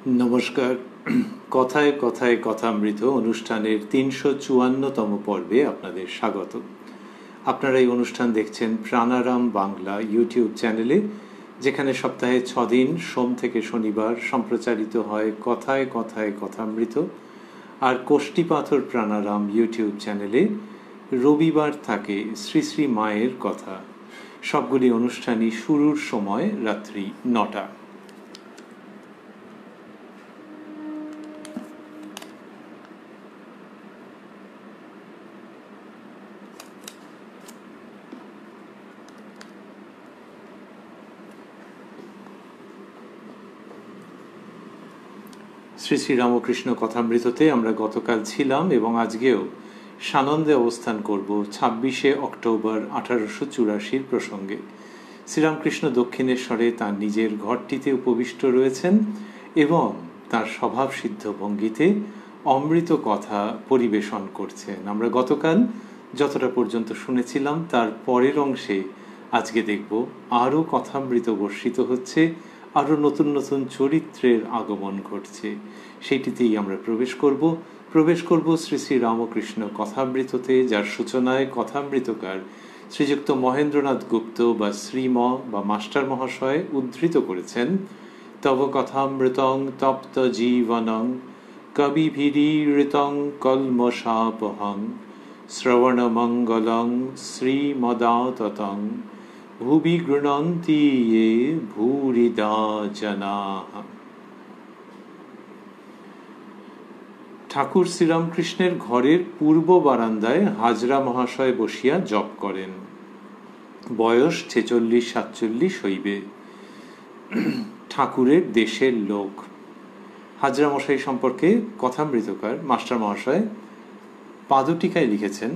नमस्कार। কথায় কথায় কথামৃত অনুষ্ঠানের ৩৫৪তম পর্বে আপনাদের স্বাগত। আপনারা এই অনুষ্ঠান দেখছেন প্রাণারাম বাংলা ইউটিউব চ্যানেলে, যেখানে সপ্তাহে ৬ দিন সোম থেকে শনিবার সম্প্রচারিত হয় কথায় কথায় কথামৃত, আর কোষ্ঠী পাথর প্রাণারাম ইউটিউব চ্যানেলে রবিবার থাকে শ্রী শ্রী মায়ের কথা। সবগুলি অনুষ্ঠানই শুরুর সময় রাত্রি ৯টা। শ্রী শ্রী রামকৃষ্ণ কথামৃততে আমরা গতকাল ছিলাম এবং আজকেও সানন্দে অবস্থান করব ২৬শে অক্টোবর ১৮৮৪ প্রসঙ্গে। শ্রীরামকৃষ্ণ দক্ষিণেশ্বরে তাঁর নিজের ঘরটিতে উপবিষ্ট রয়েছেন এবং তাঁর স্বভাবসিদ্ধ ভঙ্গিতে অমৃত কথা পরিবেশন করছেন। আমরা গতকাল যতটা পর্যন্ত শুনেছিলাম তার পরের অংশে আজকে দেখব আরও কথামৃত বর্ষিত হচ্ছে, আরও নতুন নতুন চরিত্রের আগমন ঘটছে। সেইটিতেই আমরা প্রবেশ করব শ্রী শ্রী রামকৃষ্ণ কথামৃততে, যার সূচনায় কথামৃতকার শ্রীযুক্ত মহেন্দ্রনাথ গুপ্ত বা শ্রীম বা মাস্টার মহাশয় উদ্ধৃত করেছেন, তব কথামৃতং তপ্ত জীবনং কবিভিরীড়িতং কলমশাপহং শ্রবণমঙ্গলং শ্রীমদাততং ভুবি গৃণন্তি ये ভূরিদা জনাঃ। ঠাকুর শ্রীরামকৃষ্ণের ঘরের পূর্ব বারান্দায় হাজরা মহাশয় বসিয়া জপ করেন। বয়স ৪৬-৪৭ হইবে। ঠাকুরের দেশের লোক। হাজরা মশাই সম্পর্কে কথামৃতকার মাস্টার মহাশয় পাদটিকায় লিখেছেন,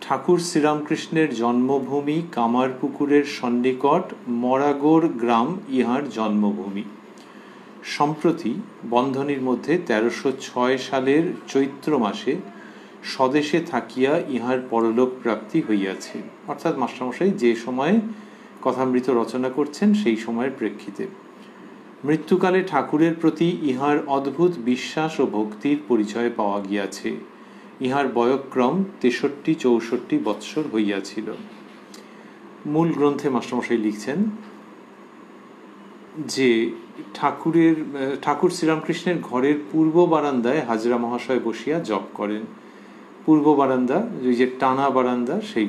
ঠাকুর শ্রীরামকৃষ্ণের জন্মভূমি কামারপুকুরের সন্নিকট মরাগোড় গ্রাম ইহার জন্মভূমি। সম্প্রতি বন্ধনীর মধ্যে ১৩০৬ সালের চৈত্র মাসে স্বদেশে থাকিয়া ইহার পরলোক প্রাপ্তি হইয়াছে। অর্থাৎ মাস্টারমশাই যে সময়ে কথামৃত রচনা করছেন সেই সময়ের প্রেক্ষিতে। মৃত্যুকালে ঠাকুরের প্রতি ইহার অদ্ভুত বিশ্বাস ও ভক্তির পরিচয় পাওয়া গিয়াছে। ইহার বয়ঃক্রম ৬৩-৬৪ বৎসর হইয়াছিল। মূল গ্রন্থে মাস্টারমশাই লিখছেন যে ঠাকুর শ্রীরামকৃষ্ণের ঘরের পূর্ব বারান্দায় হাজরা মহাশয় বসিয়া জপ করেন। পূর্ব বারান্দা, ওই যে টানা বারান্দা, সেই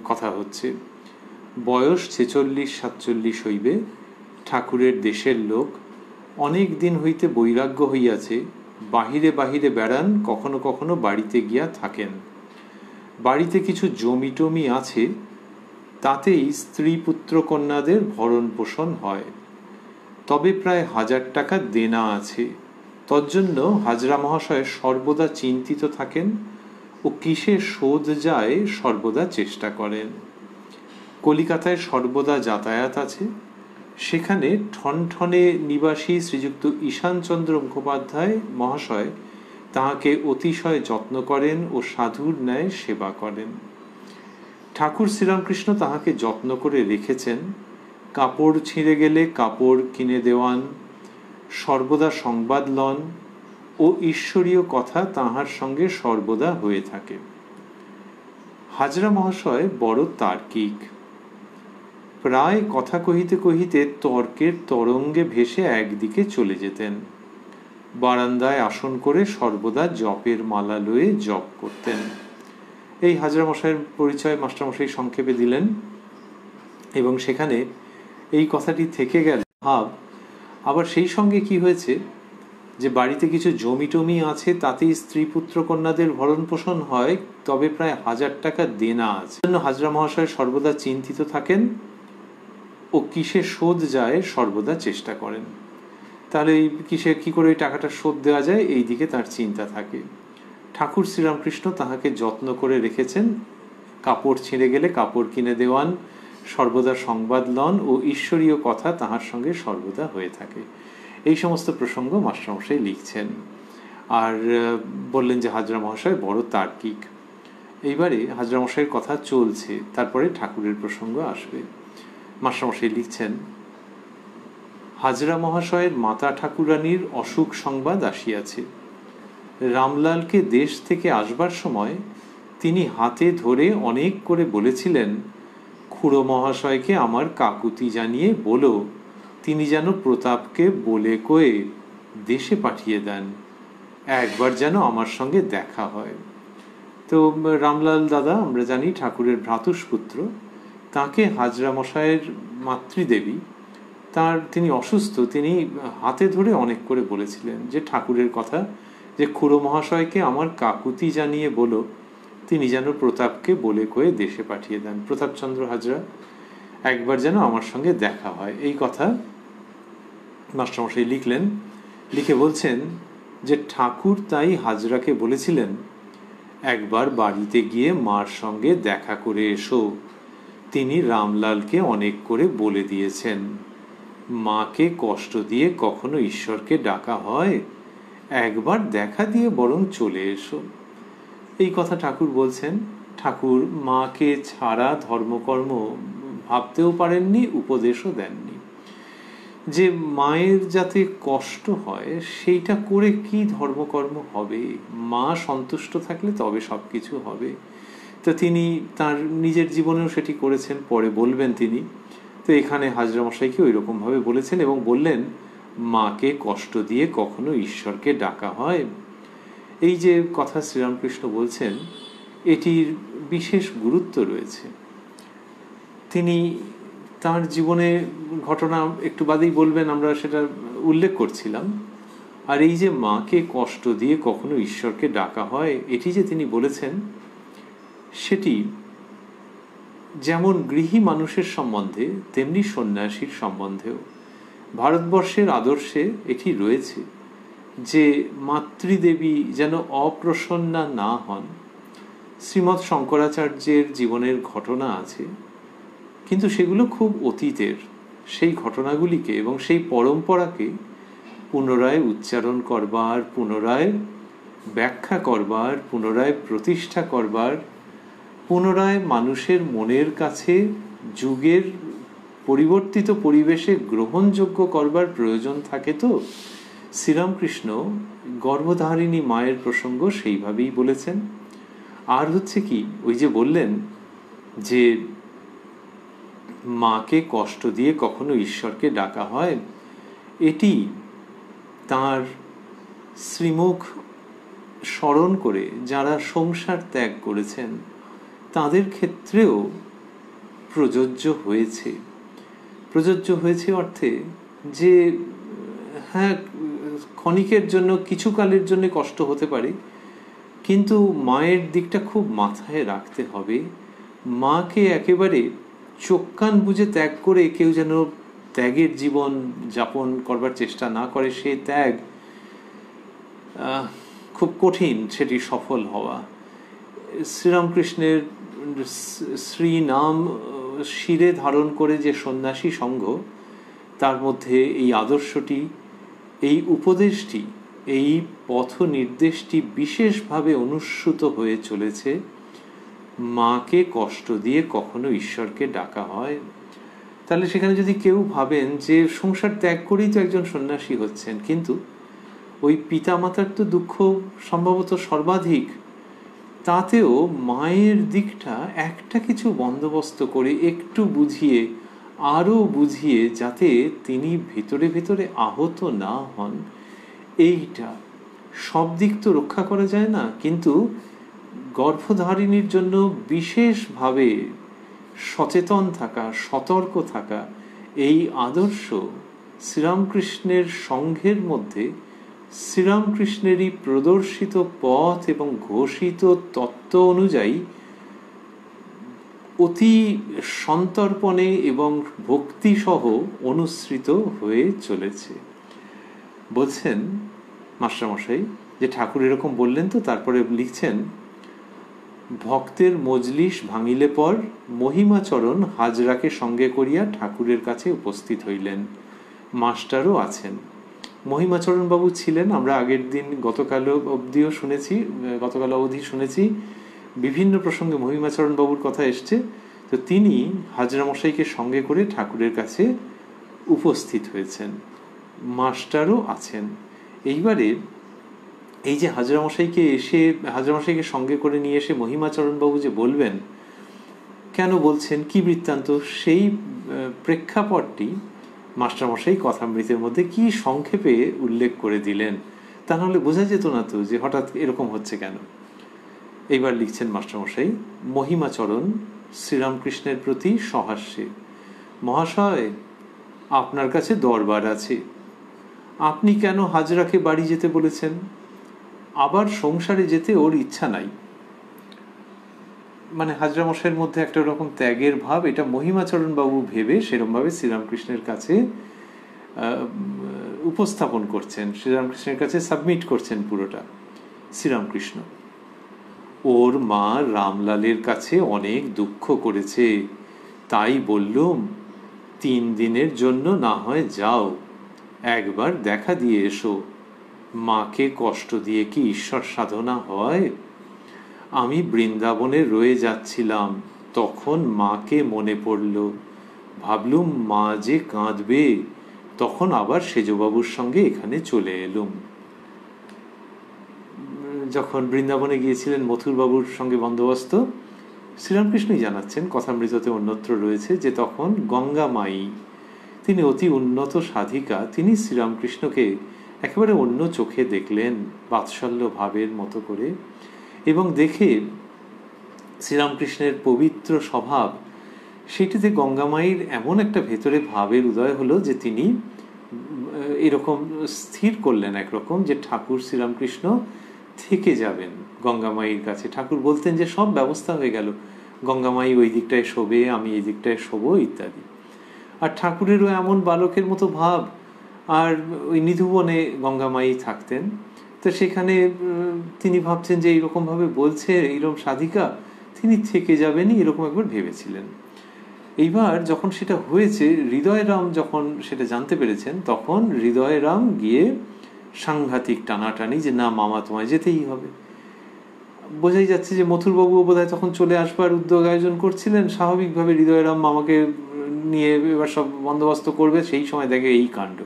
কথা হচ্ছে। বয়স ৪৬-৪৭ হইবে। ঠাকুরের দেশের লোক। অনেক দিন হইতে বৈরাগ্য হইয়াছে। বাহিরে বাহিরে বেড়ান, কখনো কখনো বাড়িতে গিয়া থাকেন। বাড়িতে কিছু জমি টমি আছে, তাতেই স্ত্রী পুত্র কন্যাদের ভরণ পোষণ হয়। তবে প্রায় ১০০০ টাকা দেনা আছে। তজ্জন্য হাজরা মহাশয় সর্বদা চিন্তিত থাকেন ও কিসে শোধ যায় সর্বদা চেষ্টা করেন। কলিকাতায় সর্বদা যাতায়াত আছে। সেখানে ঠনঠনে নিবাসী শ্রীযুক্ত ঈশানচন্দ্র মুখোপাধ্যায় মহাশয় তাহাকে অতিশয় যত্ন করেন ও সাধুর ন্যায় সেবা করেন। ঠাকুর শ্রীরামকৃষ্ণ তাহাকে যত্ন করে রেখেছেন। কাপড় ছিঁড়ে গেলে কাপড় কিনে দেওয়ান, সর্বদা সংবাদ লন ও ঈশ্বরীয় কথা তাহার সঙ্গে সর্বদা হয়ে থাকে। হাজরা মহাশয় বড় তার্কিক। প্রায় কথা কহিতে কহিতে তর্কের তরঙ্গে ভেসে একদিকে চলে যেতেন। বারান্দায় আসন করে সর্বদা জপের মালা লয়ে জপ করতেন। এই হাজরা মশাইয়ের পরিচয় মাস্টারমশাই সংক্ষেপে দিলেন এবং সেখানে এই কথাটি থেকে গেল ভাব। আবার সেই সঙ্গে কি হয়েছে যে বাড়িতে কিছু জমি টমি আছে, তাতেই স্ত্রী পুত্র কন্যাদের ভরণ পোষণ হয়, তবে প্রায় ১০০০ টাকা দেনা আছে। হাজরা মহাশয় সর্বদা চিন্তিত থাকেন ও কিসে শোধ যায় সর্বদা চেষ্টা করেন। তাহলে এই কি করে ওই টাকাটা শোধ দেওয়া যায়, এই দিকে তার চিন্তা থাকে। ঠাকুর শ্রীরামকৃষ্ণ তাহাকে যত্ন করে রেখেছেন। কাপড় ছিঁড়ে গেলে কাপড় কিনে দেওয়ান, সর্বদা সংবাদ লন ও ঈশ্বরীয় কথা তাহার সঙ্গে সর্বদা হয়ে থাকে। এই সমস্ত প্রসঙ্গ মাস্টারমশাই লিখছেন। আর বললেন যে হাজরা মহাশয় বড় তার্কিক। এইবারে হাজরা মশাইয়ের কথা চলছে, তারপরে ঠাকুরের প্রসঙ্গ আসবে। মাস্টারমশাই লিখছেন, হাজরা মহাশয়ের মাতা ঠাকুরানীর অসুখ সংবাদ আসিয়াছে। রামলালকে দেশ থেকে আসবার সময় তিনি হাতে ধরে অনেক করে বলেছিলেন, খুড়ো মহাশয়কে আমার কাকুতি জানিয়ে বলো তিনি যেন প্রতাপকে বলে কয়ে দেশে পাঠিয়ে দেন, একবার যেন আমার সঙ্গে দেখা হয়। তো রামলাল দাদা আমরা জানি ঠাকুরের ভ্রাতুষ্পুত্র, তাকে হাজরা মশাইয়ের মাতৃদেবী তিনি অসুস্থ, তিনি হাতে ধরে অনেক করে বলেছিলেন যে ঠাকুরের কথা, যে খুড়ো মহাশয়কে আমার কাকুতি জানিয়ে বলো তিনি যেন প্রতাপকে বলে কয়ে দেশে পাঠিয়ে দেন, প্রতাপচন্দ্র হাজরা একবার যেন আমার সঙ্গে দেখা হয়। এই কথা মাস্টারমশাই লিখলেন। লিখে বলছেন যে ঠাকুর তাই হাজরাকে বলেছিলেন, একবার বাড়িতে গিয়ে মার সঙ্গে দেখা করে এসো, তিনি রামলালকে অনেক করে বলে দিয়েছেন, মাকে কষ্ট দিয়ে কখনো ঈশ্বরকে ডাকা হয়, একবার দেখা দিয়ে বরং চলে এসো। এই কথা ঠাকুর বলছেন। ঠাকুর মাকে ছাড়া ধর্মকর্ম ভাবতেও পারেননি, উপদেশও দেননি। যে মায়ের যাতে কষ্ট হয় সেইটা করে কি ধর্মকর্ম হবে? মা সন্তুষ্ট থাকলে তবে সব কিছু হবে। তো তিনি তার নিজের জীবনেও সেটি করেছেন, পরে বলবেন তিনি। তো এখানে হাজরা মশাইকে ওই রকমভাবে বলেছেন এবং বললেন, মাকে কষ্ট দিয়ে কখনো ঈশ্বরকে ডাকা হয়। এই যে কথা শ্রীরামকৃষ্ণ বলছেন, এটির বিশেষ গুরুত্ব রয়েছে। তিনি তার জীবনে ঘটনা একটু বাদেই বলবেন, আমরা সেটা উল্লেখ করছিলাম। আর এই যে মাকে কষ্ট দিয়ে কখনো ঈশ্বরকে ডাকা হয়, এটি যে তিনি বলেছেন, সেটি যেমন গৃহী মানুষের সম্বন্ধে তেমনি সন্ন্যাসীর সম্বন্ধেও ভারতবর্ষের আদর্শে এটি রয়েছে যে মাতৃদেবী যেন অপ্রসন্না না হন। শ্রীমৎ শঙ্করাচার্যের জীবনের ঘটনা আছে, কিন্তু সেগুলো খুব অতীতের। সেই ঘটনাগুলিকে এবং সেই পরম্পরাকে পুনরায় উচ্চারণ করবার, পুনরায় ব্যাখ্যা করবার, পুনরায় প্রতিষ্ঠা করবার, পুনরায় মানুষের মনের কাছে যুগের পরিবর্তিত পরিবেশে গ্রহণযোগ্য করবার প্রয়োজন থাকে। তো শ্রীরামকৃষ্ণ গর্ভধারিণী মায়ের প্রসঙ্গ সেইভাবেই বলেছেন। আর হচ্ছে কি, ওই যে বললেন যে মাকে কষ্ট দিয়ে কখনো ঈশ্বরকে ডাকা হয়, এটি তার শ্রীমুখ স্মরণ করে যারা সংসার ত্যাগ করেছেন তাদের ক্ষেত্রেও প্রযোজ্য হয়েছে। প্রযোজ্য হয়েছে অর্থে যে হ্যাঁ, ক্ষণিকের জন্য, কিছু কালের জন্য কষ্ট হতে পারে, কিন্তু মায়ের দিকটা খুব মাথায় রাখতে হবে। মাকে একেবারে চোখ কান বুঝে ত্যাগ করে কেউ যেন ত্যাগের জীবন যাপন করবার চেষ্টা না করে। সে ত্যাগ খুব কঠিন, সেটি সফল হওয়া। শ্রীরামকৃষ্ণের শ্রী নাম শিরে ধারণ করে যে সন্ন্যাসী সংঘ, তার মধ্যে এই আদর্শটি, এই উপদেশটি, এই পথ নির্দেশটি বিশেষভাবে অনুসৃত হয়ে চলেছে। মাকে কষ্ট দিয়ে কখনো ঈশ্বরকে ডাকা হয়। তাহলে সেখানে যদি কেউ ভাবেন যে সংসার ত্যাগ করেই তো একজন সন্ন্যাসী হচ্ছেন, কিন্তু ওই পিতামাতার তো দুঃখ সম্ভবত সর্বাধিক, তাতেও মায়ের দিকটা একটা কিছু বন্দোবস্ত করে একটু বুঝিয়ে, আরও বুঝিয়ে, যাতে তিনি ভিতরে ভিতরে আহত না হন, এইটা সব দিক তো রক্ষা করা যায় না, কিন্তু গর্ভধারিণীর জন্য বিশেষভাবে সচেতন থাকা, সতর্ক থাকা, এই আদর্শ শ্রীরামকৃষ্ণের সংঘের মধ্যে শ্রীরামকৃষ্ণেরই প্রদর্শিত পথ এবং ঘোষিত তত্ত্ব অনুযায়ী অতি সন্তর্পণে এবং ভক্তিসহ অনুসৃত হয়ে চলেছে। বলছেন মাস্টারমশাই যে ঠাকুর এরকম বললেন, তো তারপরে লিখছেন, ভক্তের মজলিস ভাঙিলে পর মহিমাচরণ হাজরাকে সঙ্গে করিয়া ঠাকুরের কাছে উপস্থিত হইলেন। মাস্টারও আছেন। মহিমাচরণ বাবু ছিলেন, আমরা আগের দিন গতকাল অবধি শুনেছি, বিভিন্ন প্রসঙ্গে মহিমাচরণ বাবুর কথা এসছে। তো তিনি হাজরা মশাইকে সঙ্গে করে ঠাকুরের কাছে উপস্থিত হয়েছেন। মাস্টারও আছেন। এইবারে এই যে হাজরামশাইকে সঙ্গে করে নিয়ে এসে মহিমাচরণবাবু যে বলবেন, কেন বলছেন, কি বৃত্তান্ত, সেই প্রেক্ষাপটটি মাস্টারমশাই কথামৃতের মধ্যে কি সংক্ষেপে উল্লেখ করে দিলেন। তা নাহলে বোঝা যেত না তো যে হঠাৎ এরকম হচ্ছে কেন। এইবার লিখছেন মাস্টারমশাই, মহিমাচরণ শ্রীরামকৃষ্ণের প্রতি সহাস্যে, মহাশয় আপনার কাছে দরবার আছে, আপনি কেন হাজরাকে বাড়ি যেতে বলেছেন? আবার সংসারে যেতে ওর ইচ্ছা নাই। মানে হাজরামশাইয়ের মধ্যে একটা রকম ত্যাগের ভাব, এটা মহিমাচরণ বাবু ভেবে সেরকমভাবে শ্রীরামকৃষ্ণের কাছে উপস্থাপন করছেন, শ্রীরামকৃষ্ণের কাছে সাবমিট করছেন পুরোটা। শ্রীরামকৃষ্ণ, ওর মা রামলালের কাছে অনেক দুঃখ করেছে, তাই বললুম 3 দিনের জন্য না হয় যাও, একবার দেখা দিয়ে এসো। মাকে কষ্ট দিয়ে কি ঈশ্বর সাধনা হয়? আমি বৃন্দাবনে রয়ে যাচ্ছিলাম, তখন মাকে মনে পড়ল, ভাবলুম মা যে কাঁদবে, তখন আবার সেজবাবুর সঙ্গে এখানে চলে এলুম। যখন বৃন্দাবনে গিয়েছিলেন মথুরবাবুর সঙ্গে বন্দোবস্ত, শ্রীরামকৃষ্ণই জানাচ্ছেন, কথামৃততে অন্যত্র রয়েছে যে তখন গঙ্গা মাই, তিনি অতি উন্নত সাধিকা, তিনি শ্রীরামকৃষ্ণকে একেবারে অন্য চোখে দেখলেন, বাৎসল্য ভাবের মতো করে, এবং দেখে শ্রীরামকৃষ্ণের পবিত্র স্বভাব, সেটিতে গঙ্গামাইয়ের এমন একটা ভেতরে ভাবের উদয় হলো যে তিনি এরকম স্থির করলেন একরকম যে ঠাকুর শ্রীরামকৃষ্ণ থেকে যাবেন গঙ্গামাইয়ের কাছে। ঠাকুর বলতেন যে সব ব্যবস্থা হয়ে গেল, গঙ্গামাই ওই দিকটায় শোবে, আমি এই দিকটায় শোবো ইত্যাদি। আর ঠাকুরেরও এমন বালকের মতো ভাব, আর ওই নিধুবনে গঙ্গামাই থাকতেন, তো সেখানে তিনি ভাবছেন যে এইরকমভাবে বলছে এইরকম সাধিকা, তিনি থেকে যাবেনই এরকম একবার ভেবেছিলেন। এইবার যখন সেটা হয়েছে, হৃদয়রাম যখন সেটা জানতে পেরেছেন, তখন হৃদয়রাম গিয়ে সাংঘাতিক টানাটানি যে না মামা তোমায় যেতেই হবে। বোঝাই যাচ্ছে যে মথুরবাবুও বোধহয় তখন চলে আসবার উদ্যোগ আয়োজন করছিলেন, স্বাভাবিকভাবে হৃদয়রাম মামাকে নিয়ে এবার সব বন্দোবস্ত করবে, সেই সময় দেখে এই কাণ্ড।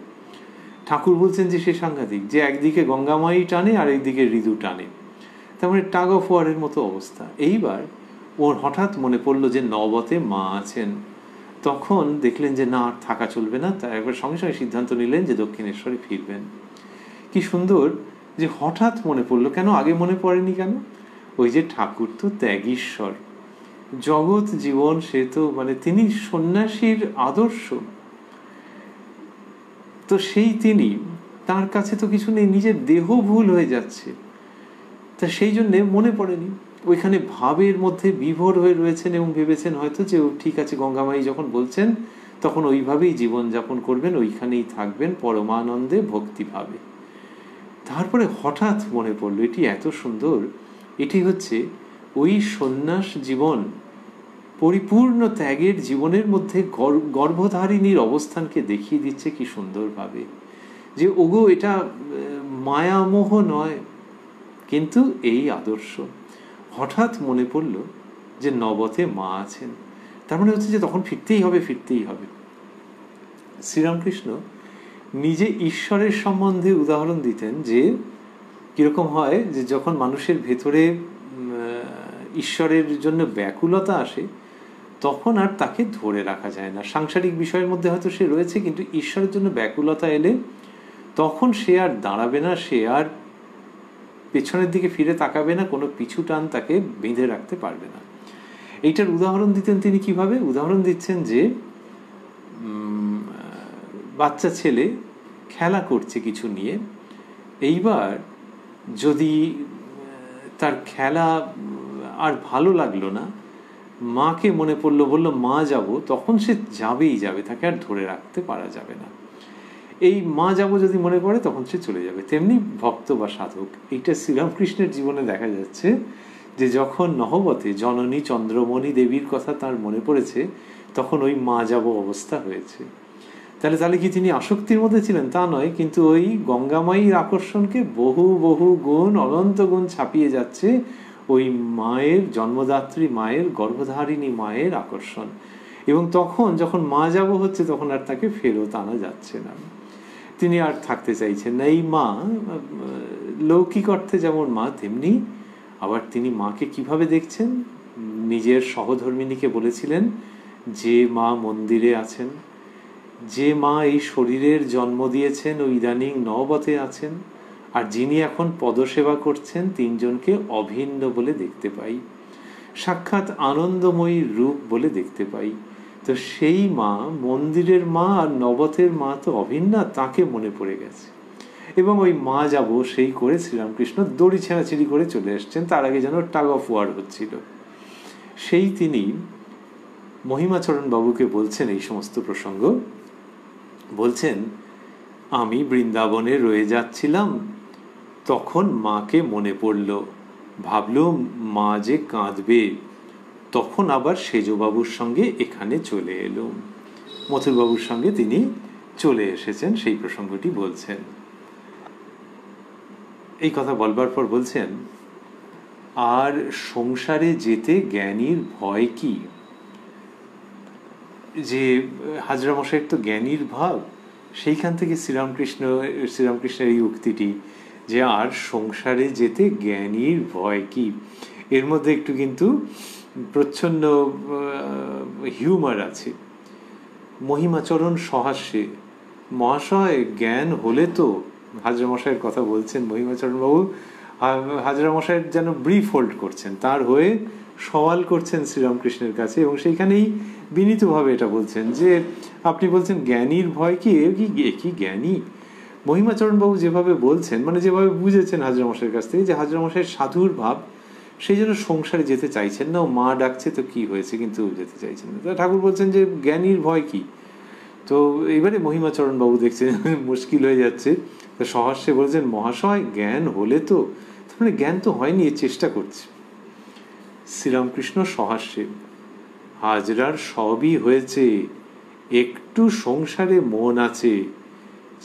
ঠাকুর বলছেন যে সে সাংঘাতিক, যে একদিকে গঙ্গামাই টানে আর একদিকে হৃদু টানে, তার মানে টাগ অফ ওয়ারের মতো অবস্থা। এইবার ওর হঠাৎ মনে পড়লো যে নবতে মা আছেন, তখন দেখলেন যে না আর থাকা চলবে না, তাই একবার সঙ্গে সঙ্গে সিদ্ধান্ত নিলেন যে দক্ষিণেশ্বরে ফিরবেন। কি সুন্দর যে হঠাৎ মনে পড়লো, কেন আগে মনে পড়েনি কেন? ওই যে ঠাকুর তো ত্যাগীশ্বর, জগৎ জীবন, সে তো মানে তিনি সন্ন্যাসীর আদর্শ, তো সেই তিনি, তার কাছে তো কিছু নেই, নিজের দেহ ভুল হয়ে যাচ্ছে, তা সেই জন্যে মনে পড়েনি। ওইখানে ভাবের মধ্যে বিভোর হয়ে রয়েছেন এবং ভেবেছেন হয়তো যে ঠিক আছে, গঙ্গামাই যখন বলছেন তখন ওইভাবেই জীবনযাপন করবেন, ওইখানেই থাকবেন পরমানন্দে ভক্তিভাবে। তারপরে হঠাৎ মনে পড়লো, এটি এত সুন্দর, এটি হচ্ছে ওই সন্ন্যাস জীবন, পরিপূর্ণ ত্যাগের জীবনের মধ্যে গর্ভধারিণীর অবস্থানকে দেখিয়ে দিচ্ছে কি সুন্দরভাবে, যে ওগো এটা মায়ামোহ নয়, কিন্তু এই আদর্শ। হঠাৎ মনে পড়ল যে নবতে মা আছেন, তার মানে হচ্ছে যে তখন ফিরতেই হবে, ফিরতেই হবে। শ্রীরামকৃষ্ণ নিজে ঈশ্বরের সম্বন্ধে উদাহরণ দিতেন যে কিরকম হয় যে যখন মানুষের ভেতরে ঈশ্বরের জন্য ব্যাকুলতা আসে, তখন আর তাকে ধরে রাখা যায় না। সাংসারিক বিষয়ের মধ্যে হয়তো সে রয়েছে, কিন্তু ঈশ্বরের জন্য ব্যাকুলতা এলে তখন সে আর দাঁড়াবে না, সে আর পেছনের দিকে ফিরে তাকাবে না, কোনো পিছু টান তাকে বেঁধে রাখতে পারবে না। এইটার উদাহরণ দিতেন তিনি কিভাবে? উদাহরণ দিচ্ছেন যে বাচ্চা ছেলে খেলা করছে কিছু নিয়ে, এইবার যদি তার খেলা আর ভালো লাগলো না, মাকে মনে পড়লো, বললো মা যাব, তখন সে যাবেই যাবে, তাকে আর ধরে রাখতে পারা যাবে না। এই মা যাব যদি মনে পড়ে তখন সে চলে যাবে। তেমনি ভক্ত বা সাধক, এইটা শ্রীরামকৃষ্ণের জীবনে দেখা যাচ্ছে যে যখন নহবতে জননী চন্দ্রমণি দেবীর কথা তার মনে পড়েছে, তখন ওই মা যাব অবস্থা হয়েছে। তাহলে কি তিনি আসক্তির মধ্যে ছিলেন? তা নয়, কিন্তু ওই গঙ্গামাইয়ের আকর্ষণকে বহু বহু গুণ, অনন্ত গুণ ছাপিয়ে যাচ্ছে ওই মায়ের, জন্মদাত্রী মায়ের, গর্ভধারিণী মায়ের আকর্ষণ। এবং তখন যখন মা যাব হচ্ছে, তখন আর তাকে ফেরত আনা যাচ্ছে না। তিনি আর থাকতে চাইছেন না। এই মা লৌকিক অর্থে যেমন মা, তেমনি আবার তিনি মাকে কিভাবে দেখছেন, নিজের সহধর্মিণীকে বলেছিলেন যে মা মন্দিরে আছেন, যে মা এই শরীরের জন্ম দিয়েছেন ও ইদানিং নবতে আছেন, আর যিনি এখন পদসেবা করছেন, তিনজনকে অভিন্ন বলে দেখতে পাই, সাক্ষাৎ আনন্দময়ী রূপ বলে দেখতে পাই। তো সেই মা, মন্দিরের মা আর নবতের মা তো অভিন্না, তাকে মনে পড়ে গেছে। এবং ওই মা যাব সেই করে শ্রীরামকৃষ্ণ দড়ি ছেঁড়াছিড়ি করে চলে এসছেন। তার আগে যেন টাগ অফ ওয়ার হচ্ছিল। সেই তিনি মহিমাচরণ বাবুকে বলছেন এই সমস্ত প্রসঙ্গ, বলছেন, আমি বৃন্দাবনে রয়ে যাচ্ছিলাম, তখন মাকে মনে পড়ল, ভাবলুম মা যে কাঁদবে, তখন আবার সেজবাবুর সঙ্গে এখানে চলে এলুম। মথুরবাবুর সঙ্গে তিনি চলে এসেছেন, সেই প্রসঙ্গটি বলছেন। এই কথা বলবার পর বলছেন, আর সংসারে যেতে জ্ঞানীর ভয় কি? যে হাজরা মশাইয়ের তো জ্ঞানীর ভাব, সেইখান থেকে শ্রীরামকৃষ্ণের এই উক্তিটি যে আর সংসারে যেতে জ্ঞানীর ভয় কি, এর মধ্যে একটু কিন্তু প্রচ্ছন্ন হিউমার আছে। মহিমাচরণ সহাস্যে, মহাশয় জ্ঞান হলে তো, হাজরা মশাইয়ের কথা বলছেন মহিমাচরণ বাবু, হাজরা মশাইয়ের যেন ব্রিফ হোল্ড করছেন, তার হয়ে সওয়াল করছেন শ্রীরামকৃষ্ণের কাছে, এবং সেইখানেই বিনীতভাবে এটা বলছেন যে আপনি বলছেন জ্ঞানীর ভয় কি, কি জ্ঞানী? মহিমাচরণবাবু যেভাবে বলছেন, মানে যেভাবে বুঝেছেন হাজরা মশাইয়ের কাছ থেকে, যে হাজরা মশাইয়ের সাধুর ভাব, সেই জন্য সংসারে যেতে চাইছেন না। ও মা ডাকছে তো কি হয়েছে, কিন্তু যেতে চাইছেন না। ঠাকুর বলছেন যে জ্ঞানীর ভয় কি? তো এবারে মহিমাচরণবাবু দেখছেন মুশকিল হয়ে যাচ্ছে, তো সহাস্যে বলছেন, মহাশয় জ্ঞান হলে তো, মানে জ্ঞান তো হয়নি, এর চেষ্টা করছে। শ্রীরামকৃষ্ণ সহাস্যে, হাজরার সবই হয়েছে, একটু সংসারে মন আছে,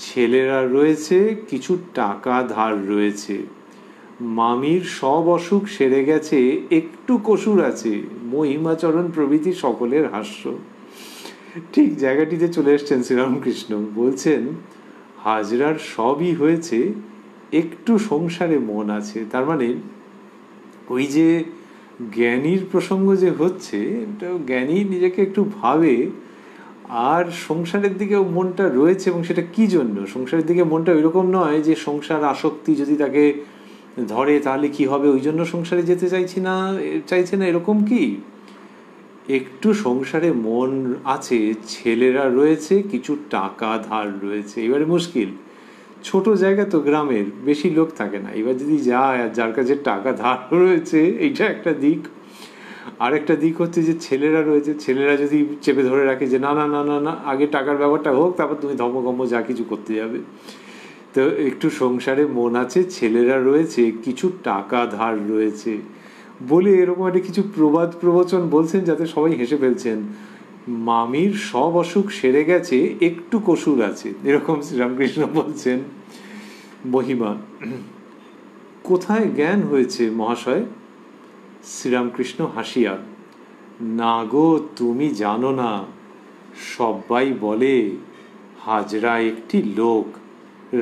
ছেলেরা রয়েছে, কিছু টাকা ধার রয়েছে, মামির সব অসুখ সেরে গেছে, একটু কসুর আছে। মহিমাচরণ প্রভৃতি সকলের হাস্য। ঠিক জায়গাটিতে চলে এসছেন শ্রীরামকৃষ্ণ, বলছেন হাজরার সবই হয়েছে, একটু সংসারে মন আছে। তার মানে ওই যে জ্ঞানীর প্রসঙ্গ যে হচ্ছে, জ্ঞানী নিজেকে একটু ভাবে, আর সংসারের দিকে মনটা রয়েছে, এবং সেটা কি জন্য সংসারের দিকে মনটা ওইরকম নয় যে সংসার আসক্তি যদি তাকে ধরে তাহলে কি হবে, ওই জন্য সংসারে যেতে চাইছে না, এরকম কি? একটু সংসারে মন আছে, ছেলেরা রয়েছে, কিছু টাকা ধার রয়েছে। এবারে মুশকিল, ছোট জায়গা তো, গ্রামের বেশি লোক থাকে না। এবার যদি যায় আর যার কাছে টাকা ধার রয়েছে, এইটা একটা দিক। আর একটা দিক হচ্ছে যে ছেলেরা রয়েছে, ছেলেরা যদি চেপে ধরে রাখে যে না না না না না, আগে টাকার ব্যাপারটা হোক, তারপর তুমি ধর্মকম্ম যা কিছু করতে যাবে। তো একটু সংসারে মন আছে, ছেলেরা রয়েছে, কিছু টাকা ধার রয়েছে বলে এরকম একটা কিছু প্রবাদ প্রবচন বলছেন, যাতে সবাই হেসে ফেলছেন। মামির সব অসুখ সেরে গেছে, একটু কসুর আছে, এরকম শ্রীরামকৃষ্ণ বলছেন। মহিমা, কোথায় জ্ঞান হয়েছে মহাশয়? শ্রীরামকৃষ্ণ হাসিয়া, না গো, তুমি জানো না, সবাই বলে হাজরা একটি লোক,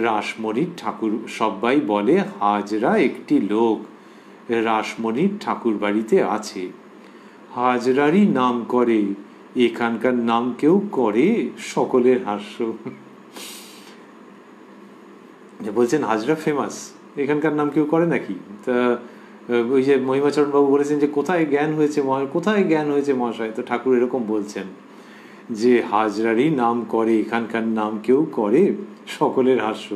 রাসমণির ঠাকুর, সবাই বলে হাজরা একটি লোক রাসমণির ঠাকুর বাড়িতে আছে, হাজরারই নাম করে, এখানকার নাম কেউ করে? সকলের হাস্য। বলছেন হাজরা ফেমাস, এখানকার নাম কেউ করে নাকি? তা ওই যে মহিমাচরণ বাবু বলেছেন যে কোথায় জ্ঞান হয়েছে মহাশয়, তো ঠাকুর এরকম বলছেন যে হাজরারই নাম করে, এখানকার নাম কেউ করে? সকলের হাস্য।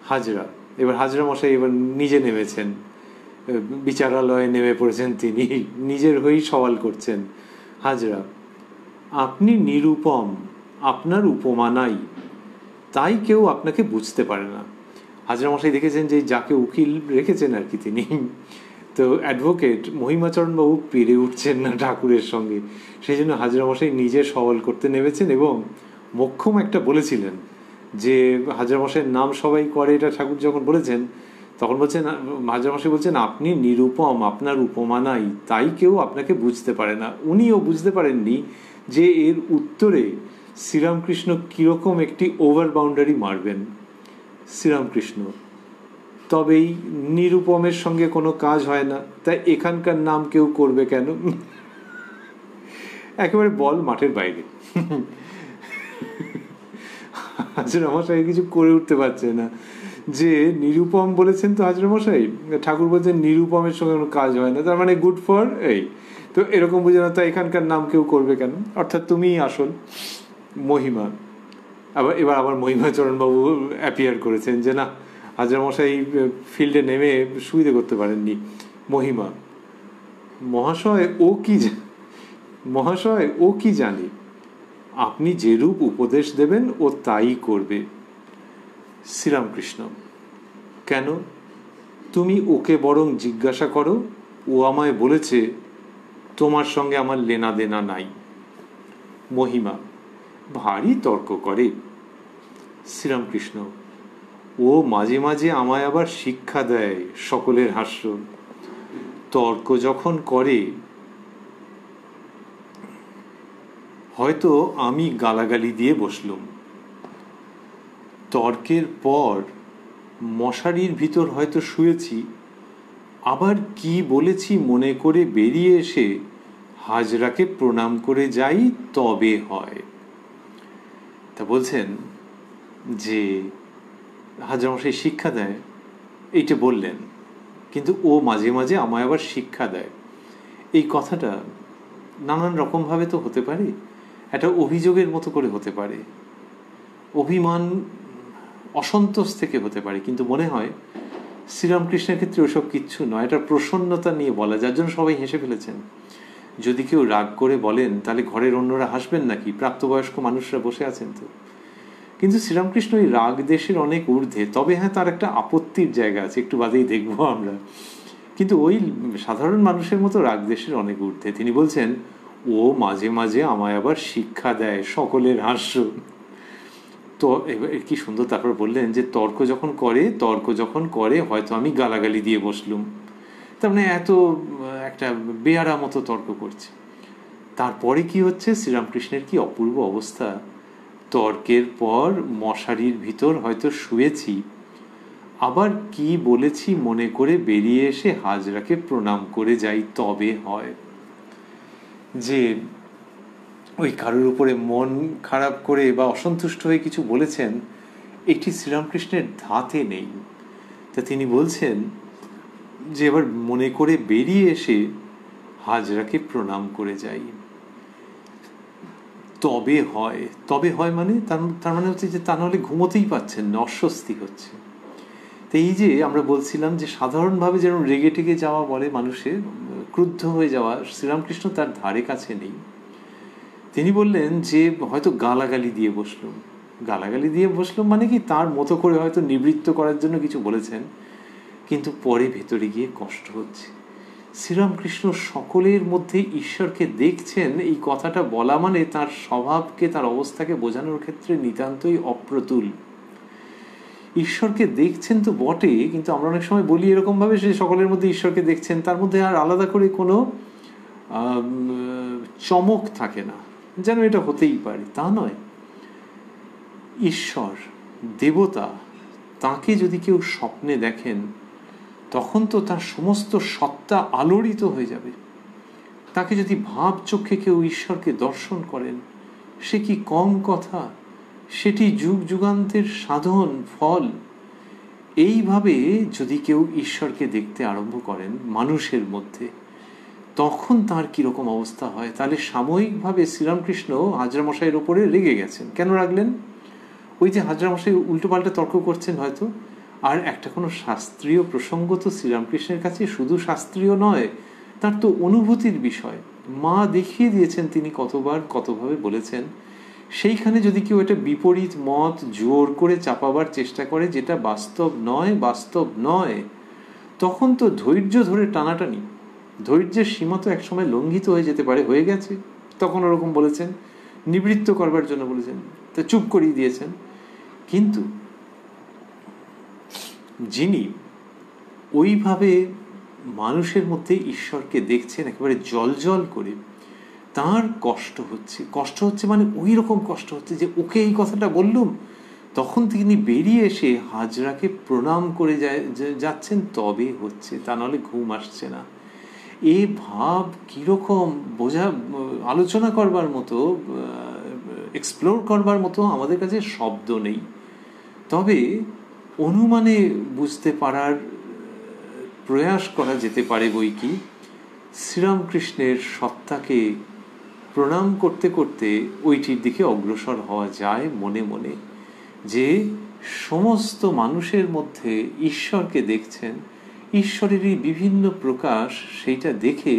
হাজরা, এবার হাজরা মশাই এবার নিজে নেমেছেন, বিচারালয়ে নেমে পড়েছেন, তিনি নিজের হয়েই সওয়াল করছেন। হাজরা, আপনি নিরুপম, আপনার উপমা নাই, তাই কেউ আপনাকে বুঝতে পারে না। হাজরা মশাই দেখেছেন যে যাকে উকিল রেখেছেন আর কি, তিনি তো অ্যাডভোকেট, মহিমাচরণ বাবু পেরে উঠছেন না ঠাকুরের সঙ্গে, সেই জন্য হাজরা মশাই নিজে সওয়াল করতে নেমেছেন, এবং মোক্ষম একটা বলেছিলেন যে হাজরা মশাইয়ের নাম সবাই করে, এটা ঠাকুর যখন বলেছেন, তখন বলছেন, হাজরা মশাই বলছেন, আপনি নিরুপম, আপনার উপমা নাই, তাই কেউ আপনাকে বুঝতে পারে না। উনিও বুঝতে পারেননি যে এর উত্তরে শ্রীরামকৃষ্ণ কিরকম একটি ওভার বাউন্ডারি মারবেন। শ্রীরামকৃষ্ণ, তবেই নিরুপমের সঙ্গে কোনো কাজ হয় না, তাই এখানকার নাম কেউ করবে কেন? একেবারে বল মাঠের বাইরে। হাজরা মশাই কিছু করে উঠতে পারছে না, যে নিরুপম বলেছেন তো হাজরা মশাই, ঠাকুর বলছেন নিরুপমের সঙ্গে কোনো কাজ হয় না, তার মানে গুড ফর এই, তো এরকম বুঝে না, তাই এখানকার নাম কেউ করবে কেন, অর্থাৎ তুমিই আসল মহিমা। এবার আবার মহিমাচরণবাবু অ্যাপিয়ার করেছেন যে না, হাজরা মশাই ফিল্ডে নেমে সুবিধে করতে পারেননি। মহিমা, মহাশয় ও কি জানে, আপনি যেরূপ উপদেশ দেবেন ও তাই করবে। শ্রীরামকৃষ্ণ, কেন? তুমি ওকে বরং জিজ্ঞাসা করো, ও আমায় বলেছে তোমার সঙ্গে আমার লেনা দেনা নাই। মহিমা, ভারী তর্ক করে। শ্রীরামকৃষ্ণ, ও মাঝে মাঝে আমায় আবার শিক্ষা দেয়। সকলের হাস্য। তর্ক যখন করে, হয়তো আমি গালাগালি দিয়ে বসলুম, তর্কের পর মশারির ভিতর হয়তো শুয়েছি, আবার কি বলেছি মনে করে বেরিয়ে এসে হাজরাকে প্রণাম করে যাই, তবে হয়। তা বলছেন যে হাজরামশাই শিক্ষা দেয়, এইটা বললেন, কিন্তু ও মাঝে মাঝে আমায় আবার শিক্ষা দেয়। এই কথাটা নানান রকমভাবে তো হতে পারে, একটা অভিযোগের মতো করে হতে পারে, অভিমান অসন্তোষ থেকে হতে পারে, কিন্তু মনে হয় শ্রীরামকৃষ্ণের ক্ষেত্রে ওসব কিচ্ছু নয়, এটা প্রসন্নতা নিয়ে বলা, যার জন্য সবাই হেসে ফেলেছেন। যদি কেউ রাগ করে বলেন তাহলে ঘরের অন্যরা হাসবেন নাকি? প্রাপ্তবয়স্ক মানুষরা বসে আছেন তো। কিন্তু শ্রীরামকৃষ্ণ এই রাগ দেশের অনেক ঊর্ধ্বে, তবে হ্যাঁ তার একটা আপত্তির জায়গা আছে, একটু বাদেই দেখবো আমরা, কিন্তু ওই সাধারণ মানুষের মতো রাগ দেশের অনেক ঊর্ধ্বে। তিনি বলছেন ও মাঝে মাঝে আমায় আবার শিক্ষা দেয়, সকলের হাস্য। তো এবার কি সুন্দর তারপর বললেন যে তর্ক যখন করে হয়তো আমি গালাগালি দিয়ে বসলুম, তার মানে এত একটা বেয়ারা মতো তর্ক করছে। তারপরে কি হচ্ছে, শ্রীরামকৃষ্ণের কি অপূর্ব অবস্থা, তর্কের পর মশারির ভিতর হয়তো শুয়েছি, আবার কি বলেছি মনে করে বেরিয়ে এসে হাজরাকে প্রণাম করে যাই, তবে হয়। যে ওই কারোর উপরে মন খারাপ করে বা অসন্তুষ্ট হয়ে কিছু বলেছেন, এটি শ্রীরামকৃষ্ণের ধাতে নেই। তা তিনি বলছেন যে এবার মনে করে বেরিয়ে এসে হাজরাকে প্রণাম করে যাই, তবে হয় মানে তার মানে হচ্ছে যে তা নাহলে ঘুমোতেই পাচ্ছেন না, অস্বস্তি হচ্ছে। তো এই যে আমরা বলছিলাম যে সাধারণভাবে যেরকম রেগে টেগে যাওয়া বলে মানুষের, ক্রুদ্ধ হয়ে যাওয়া, শ্রীরামকৃষ্ণ তার ধারে কাছে নেই। তিনি বললেন যে হয়তো গালাগালি দিয়ে বসলুম মানে কি, তার মতো করে হয়তো নিবৃত্ত করার জন্য কিছু বলেছেন, কিন্তু পরে ভেতরে গিয়ে কষ্ট হচ্ছে। শ্রীরামকৃষ্ণ সকলের মধ্যে ঈশ্বরকে দেখছেন, এই কথাটা বলা মানে তার স্বভাবকে, তার অবস্থাকে বোঝানোর ক্ষেত্রে নিতান্তই অপ্রতুল। ঈশ্বরকে দেখছেন তো বটে, কিন্তু আমরা অনেক সময় বলি এরকম ভাবে যে সকলের মধ্যে ঈশ্বরকে দেখছেন, তার মধ্যে আর আলাদা করে কোনো চমক থাকে না, যেন এটা হতেই পারে, তা নয়। ঈশ্বর দেবতা, তাকে যদি কেউ স্বপ্নে দেখেন তখন তো তার সমস্ত সত্তা আলোড়িত হয়ে যাবে। তাকে যদি ভাব চোখে কেউ ঈশ্বরকে দর্শন করেন, সে কি কম কথা, সেটি যুগ যুগান্তের সাধন ফল। এইভাবে যদি কেউ ঈশ্বরকে দেখতে আরম্ভ করেন মানুষের মধ্যে, তখন তার কিরকম অবস্থা হয়। তাহলে সাময়িকভাবে শ্রীরামকৃষ্ণ হাজরামশাইয়ের ওপরে রেগে গেছেন। কেন রাখলেন? ওই যে হাজরামশাই উল্টোপাল্টা তর্ক করছেন হয়তো, আর একটা কোনো শাস্ত্রীয় প্রসঙ্গ তো শ্রীরামকৃষ্ণের কাছে শুধু শাস্ত্রীয় নয়, তার তো অনুভূতির বিষয়। মা দেখিয়ে দিয়েছেন তিনি কতবার কতভাবে বলেছেন। সেইখানে যদি কেউ একটা বিপরীত মত জোর করে চাপাবার চেষ্টা করে, যেটা বাস্তব নয়, তখন তো ধৈর্য ধরে টানাটানি, ধৈর্যের সীমা তো একসময় লঙ্ঘিত হয়ে যেতে পারে, হয়ে গেছে। তখন ওরকম বলেছেন, নিবৃত্ত করবার জন্য বলেছেন, তা চুপ করিয়ে দিয়েছেন। কিন্তু যিনি ওইভাবে মানুষের মধ্যে ঈশ্বরকে দেখছেন একেবারে জল জল করে, তার কষ্ট হচ্ছে মানে ওই রকম কষ্ট হচ্ছে যে ওকে এই কথাটা বললুম। তখন তিনি বেরিয়ে এসে হাজরাকে প্রণাম করে যাচ্ছেন, তবে হচ্ছে, তা নাহলে ঘুম আসছে না। এ ভাব কীরকম আলোচনা করবার মতো, এক্সপ্লোর করবার মতো আমাদের কাছে শব্দ নেই। তবে অনুমানে বুঝতে পারার প্রয়াস করা যেতে পারে বই কি, শ্রীরামকৃষ্ণের সত্তাকে প্রণাম করতে করতে ওইটির দিকে অগ্রসর হওয়া যায় মনে মনে, যে সমস্ত মানুষের মধ্যে ঈশ্বরকে দেখছেন, ঈশ্বরেরই বিভিন্ন প্রকাশ, সেইটা দেখে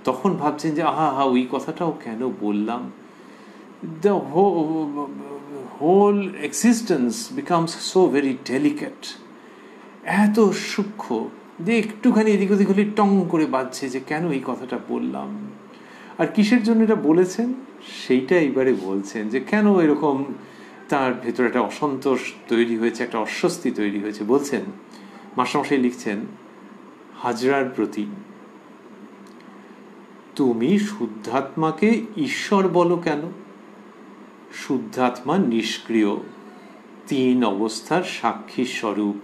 তখন ভাবছেন যে আহা হা, ওই কথাটাও কেন বললাম। The whole existence becomes so very delicate, এত সূক্ষ্ম যে একটুখানি এদিক ওদিক হলে টং করে বাজছে যে কেন এই কথাটা বললাম। আর কিসের জন্য এটা বলেছেন সেইটা এইবারে বলছেন, যে কেন এরকম তার ভেতরে একটা অসন্তোষ তৈরি হয়েছে, একটা অস্বস্তি তৈরি হয়েছে। বলছেন, মাস্টারমশাই লিখছেন হাজরার প্রতি, তুমি শুদ্ধাত্মাকে ঈশ্বর বলো কেন? শুদ্ধাত্মা নিষ্ক্রিয়, 3 অবস্থার সাক্ষী স্বরূপ।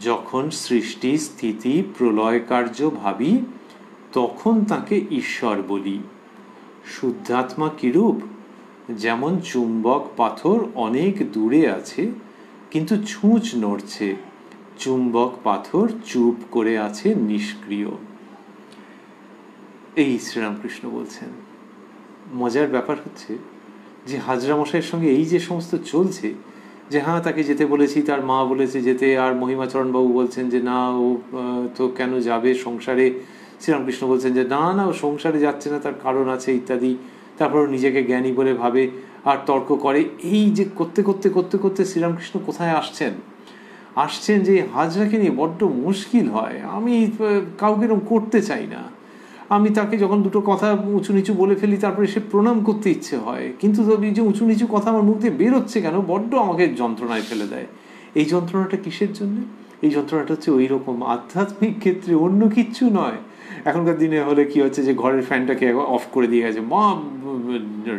যখন সৃষ্টি স্থিতি প্রলয় কার্য ভাবি, তখন তাকে ঈশ্বর বলি। শুদ্ধাত্মা কিরূপ? যেমন চুম্বক পাথর অনেক দূরে আছে কিন্তু ছুঁচ নড়ছে, চুম্বক পাথর চুপ করে আছে নিষ্ক্রিয়। এই শ্রীরামকৃষ্ণ বলছেন। মজার ব্যাপার হচ্ছে যে হাজরা মশাইয়ের সঙ্গে এই যে সমস্ত চলছে, যে হ্যাঁ তাকে যেতে বলেছি, তার মা বলেছে যেতে, আর মহিমাচরণবাবু বলছেন যে না ও তো কেন যাবে সংসারে, শ্রীরামকৃষ্ণ বলছেন যে না না ও সংসারে যাচ্ছে না, তার কারণ আছে ইত্যাদি। তারপর নিজেকে জ্ঞানী বলে ভাবে আর তর্ক করে। এই যে করতে করতে করতে করতে শ্রীরামকৃষ্ণ কোথায় আসছেন যে হাজরাকে নিয়ে বড্ড মুশকিল হয়। আমি কাউকে এরকম করতে চাই না, আমি তাকে যখন দুটো কথা উঁচু নিচু বলে ফেলি তারপরে সে প্রণাম করতে ইচ্ছে হয়, কিন্তু তবে যে উঁচু নিচু কথা আমার মুখ দিয়ে বেরোচ্ছে কেন, বড্ড আমাকে যন্ত্রণায় ফেলে দেয়। এই যন্ত্রণাটা কিসের জন্য? এই যন্ত্রণাটা হচ্ছে ওই রকম আধ্যাত্মিক ক্ষেত্রে, অন্য কিচ্ছু নয়। এখনকার দিনে হলে কি হচ্ছে যে ঘরের ফ্যানটাকে অফ করে দিয়ে গেছে, মা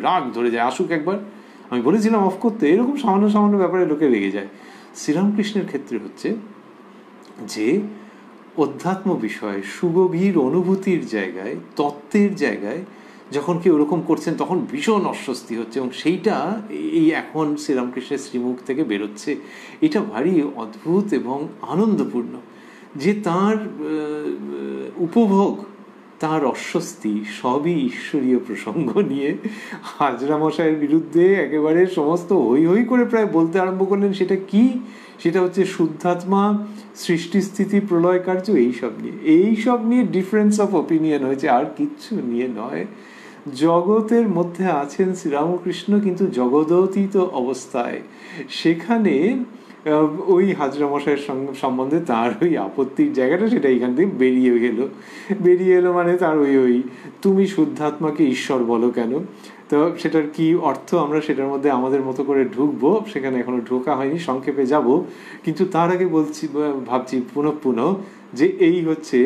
রাগ ধরে যায়, আসুক একবার, আমি বলেছিলাম অফ করতে, এরকম সামান্য সামান্য ব্যাপারে লোকে রেগে যায়। শ্রীরামকৃষ্ণের ক্ষেত্রে হচ্ছে যে অধ্যাত্ম বিষয়, সুগভীর অনুভূতির জায়গায়, তত্ত্বের জায়গায় যখন কেউ ওরকম করছেন তখন ভীষণ অস্বস্তি হচ্ছে, এবং সেইটা এই এখন শ্রীরামকৃষ্ণের শ্রীমুখ থেকে বেরোচ্ছে। এটা ভারী অদ্ভুত এবং আনন্দপূর্ণ যে তার উপভোগ, তার অস্বস্তি সবই ঈশ্বরীয় প্রসঙ্গ নিয়ে হাজরা মশাইয়ের বিরুদ্ধে একেবারে সমস্ত হই হই করে প্রায় বলতে আরম্ভ করলেন। সেটা কি? সেটা হচ্ছে শুদ্ধাত্মা, সৃষ্টি স্থিতি প্রলয় কার্য, এইসব নিয়ে ডিফারেন্স অফ ওপিনিয়ন হয়েছে, আর কিচ্ছু নিয়ে নয়। জগতের মধ্যে আছেন শ্রীরামকৃষ্ণ কিন্তু জগদতীত অবস্থায়, সেখানে ওই হাজরা মশাইয়ের সম্বন্ধে তার ওই আপত্তির জায়গাটা সেটা এখান থেকে বেরিয়ে এলো মানে তার ওই তুমি শুদ্ধাত্মাকে ঈশ্বর বলো কেন। তো সেটার কি অর্থ আমরা সেটার মধ্যে আমাদের মতো করে ঢুকবো, সেখানে এখনো ঢোকা হয়নি, সংক্ষেপে যাব। কিন্তু তার আগে ভাবছি পুনঃ যে এই হচ্ছে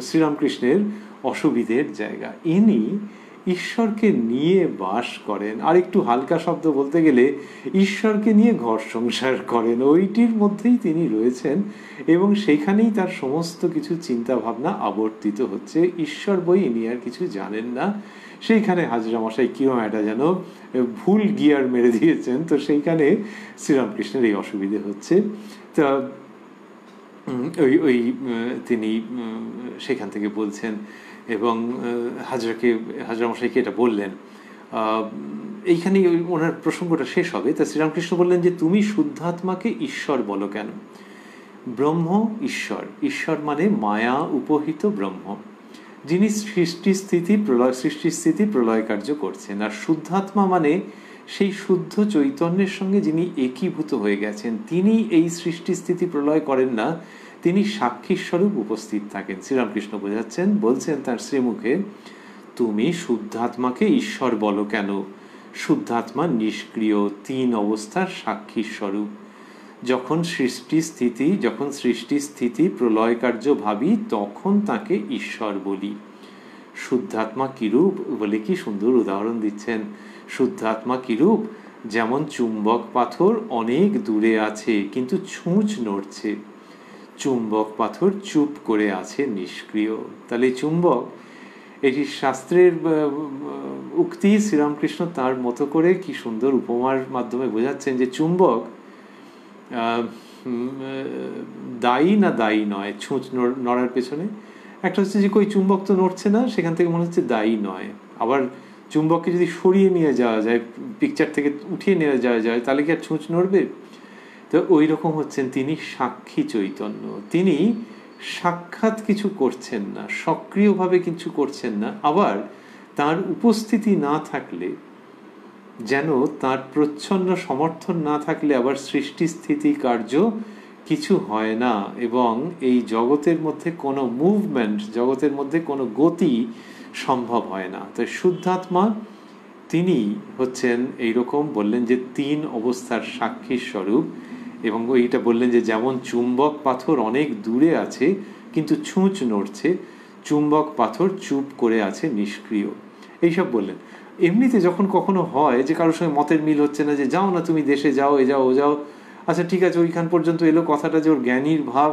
শ্রীরামকৃষ্ণের অসুবিধের জায়গা। ইনি ঈশ্বরকে নিয়ে বাস করেন, আর একটু হালকা শব্দ বলতে গেলে ঈশ্বরকে নিয়ে ঘর সংসার করেন, ওইটির মধ্যেই তিনি রয়েছেন, এবং সেখানেই তার সমস্ত কিছু চিন্তা ভাবনা আবর্তিত হচ্ছে। ঈশ্বর বই ইনি আর কিছু জানেন না। সেইখানে হাজরা মশাই কিরম একটা যেন ভুল গিয়ার মেরে দিয়েছেন, তো সেইখানে শ্রীরামকৃষ্ণের এই অসুবিধে হচ্ছে। তা তিনি সেখান থেকে বলছেন এবং হাজরা মশাইকে এটা বললেন। এইখানে ওনার প্রসঙ্গটা শেষ হবে। তা শ্রীরামকৃষ্ণ বললেন যে তুমি শুদ্ধাত্মাকে ঈশ্বর বলো কেন? ব্রহ্ম ঈশ্বর মানে মায়া উপহিত ব্রহ্ম, যিনি সৃষ্টি স্থিতি প্রলয় কার্য করছেন। আর শুদ্ধাত্মা মানে সেই শুদ্ধ চৈতন্যের সঙ্গে যিনি একীভূত হয়ে গেছেন, তিনি এই সৃষ্টি স্থিতি প্রলয় করেন না, তিনি সাক্ষী স্বরূপ উপস্থিত থাকেন। শ্রীরামকৃষ্ণ বলছেন তার শ্রীমুখে, তুমি শুদ্ধাত্মাকে ঈশ্বর বলো কেন? শুদ্ধাত্মা নিষ্ক্রিয়, 3 অবস্থার সাক্ষী স্বরূপ। যখন সৃষ্টি স্থিতি প্রলয় কার্য ভাবি, তখন তাকে ঈশ্বর বলি। শুদ্ধাত্মা কিরূপ বলে কি সুন্দর উদাহরণ দিচ্ছেন। শুদ্ধাত্মা কিরূপ, যেমন চুম্বক পাথর অনেক দূরে আছে কিন্তু ছুঁচ নড়ছে, চুম্বক পাথর চুপ করে আছে নিষ্ক্রিয়। তাহলে চুম্বক, এটি শাস্ত্রের উক্তি, শ্রীরামকৃষ্ণ তার মতো করে কি সুন্দর উপমার মাধ্যমে বোঝাচ্ছেন যে চুম্বক দায়ী না দায়ী নয় ছুঁচ নড়ার পেছনে। একটা হচ্ছে যে কই চুম্বক তো নড়ছে না, সেখান থেকে মনে হচ্ছে দায়ী নয়। আবার চুম্বককে যদি সরিয়ে নিয়ে যাওয়া যায়, পিকচার থেকে উঠিয়ে নিয়ে যাওয়া যায়, তাহলে কি আর ছুঁচ নড়বে? তো ওই রকম হচ্ছেন তিনি সাক্ষী চৈতন্য। তিনি সাক্ষাৎ কিছু করছেন না, সক্রিয়ভাবে কিছু করছেন না, আবার তার উপস্থিতি না থাকলে, যেন তার প্রচ্ছন্ন সমর্থন না থাকলে আবার সৃষ্টি স্থিতি কার্য কিছু হয় না, এবং এই জগতের মধ্যে কোনো মুভমেন্ট, জগতের মধ্যে কোনো গতি সম্ভব হয় না। তো শুদ্ধাত্মা তিনি হচ্ছেন এইরকম, বললেন যে 3 অবস্থার সাক্ষী স্বরূপ, এবং এইটা বললেন যে যেমন চুম্বক পাথর অনেক দূরে আছে কিন্তু ছুঁচ নড়ছে, চুম্বক পাথর চুপ করে আছে নিষ্ক্রিয়, এইসব বললেন। এমনিতে যখন কখনো হয় যে কারোর সঙ্গে মতের মিল হচ্ছে না, যে যাও না তুমি দেশে যাও, এ যাও ও যাও, আচ্ছা ঠিক আছে, ওইখান পর্যন্ত এলো কথাটা, যে ওর জ্ঞানীর ভাব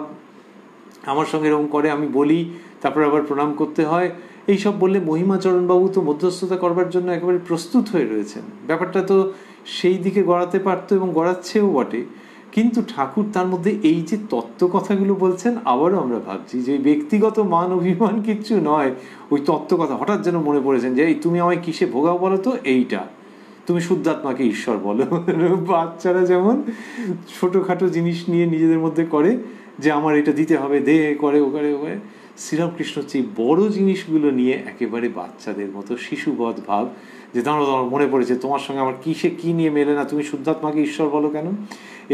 আমার সঙ্গে এরকম করে, আমি বলি, তারপর আবার প্রণাম করতে হয়, এইসব বললে মহিমাচরণবাবু তো মধ্যস্থতা করবার জন্য একেবারে প্রস্তুত হয়ে রয়েছেন। ব্যাপারটা তো সেই দিকে গড়াতে পারতো এবং গড়াচ্ছেও বটে, কিন্তু ঠাকুর তার মধ্যে এই যে তত্ত্ব কথাগুলো বলছেন, আবারও আমরা ভাবছি যে ব্যক্তিগত মান অভিমান কিচ্ছু নয়, ওই তত্ত্ব কথা হঠাৎ যেন মনে পড়েছেন যে এই তুমি আমায় কিসে ভোগাও বলো তো, এইটা তুমি শুদ্ধাত্মাকে ঈশ্বর বলো। বাচ্চারা যেমন ছোটোখাটো জিনিস নিয়ে নিজেদের মধ্যে করে যে আমার এটা দিতে হবে, দে, করে ও করে ও করে, শ্রীরামকৃষ্ণ হচ্ছে বড় জিনিসগুলো নিয়ে একেবারে বাচ্চাদের মতো শিশুবধ ভাব, যে দাঁড়ো মনে পড়েছে তোমার সঙ্গে আমার কিসে কি নিয়ে মেলে না, তুমি শুদ্ধাত্মাকে ঈশ্বর বলো কেন।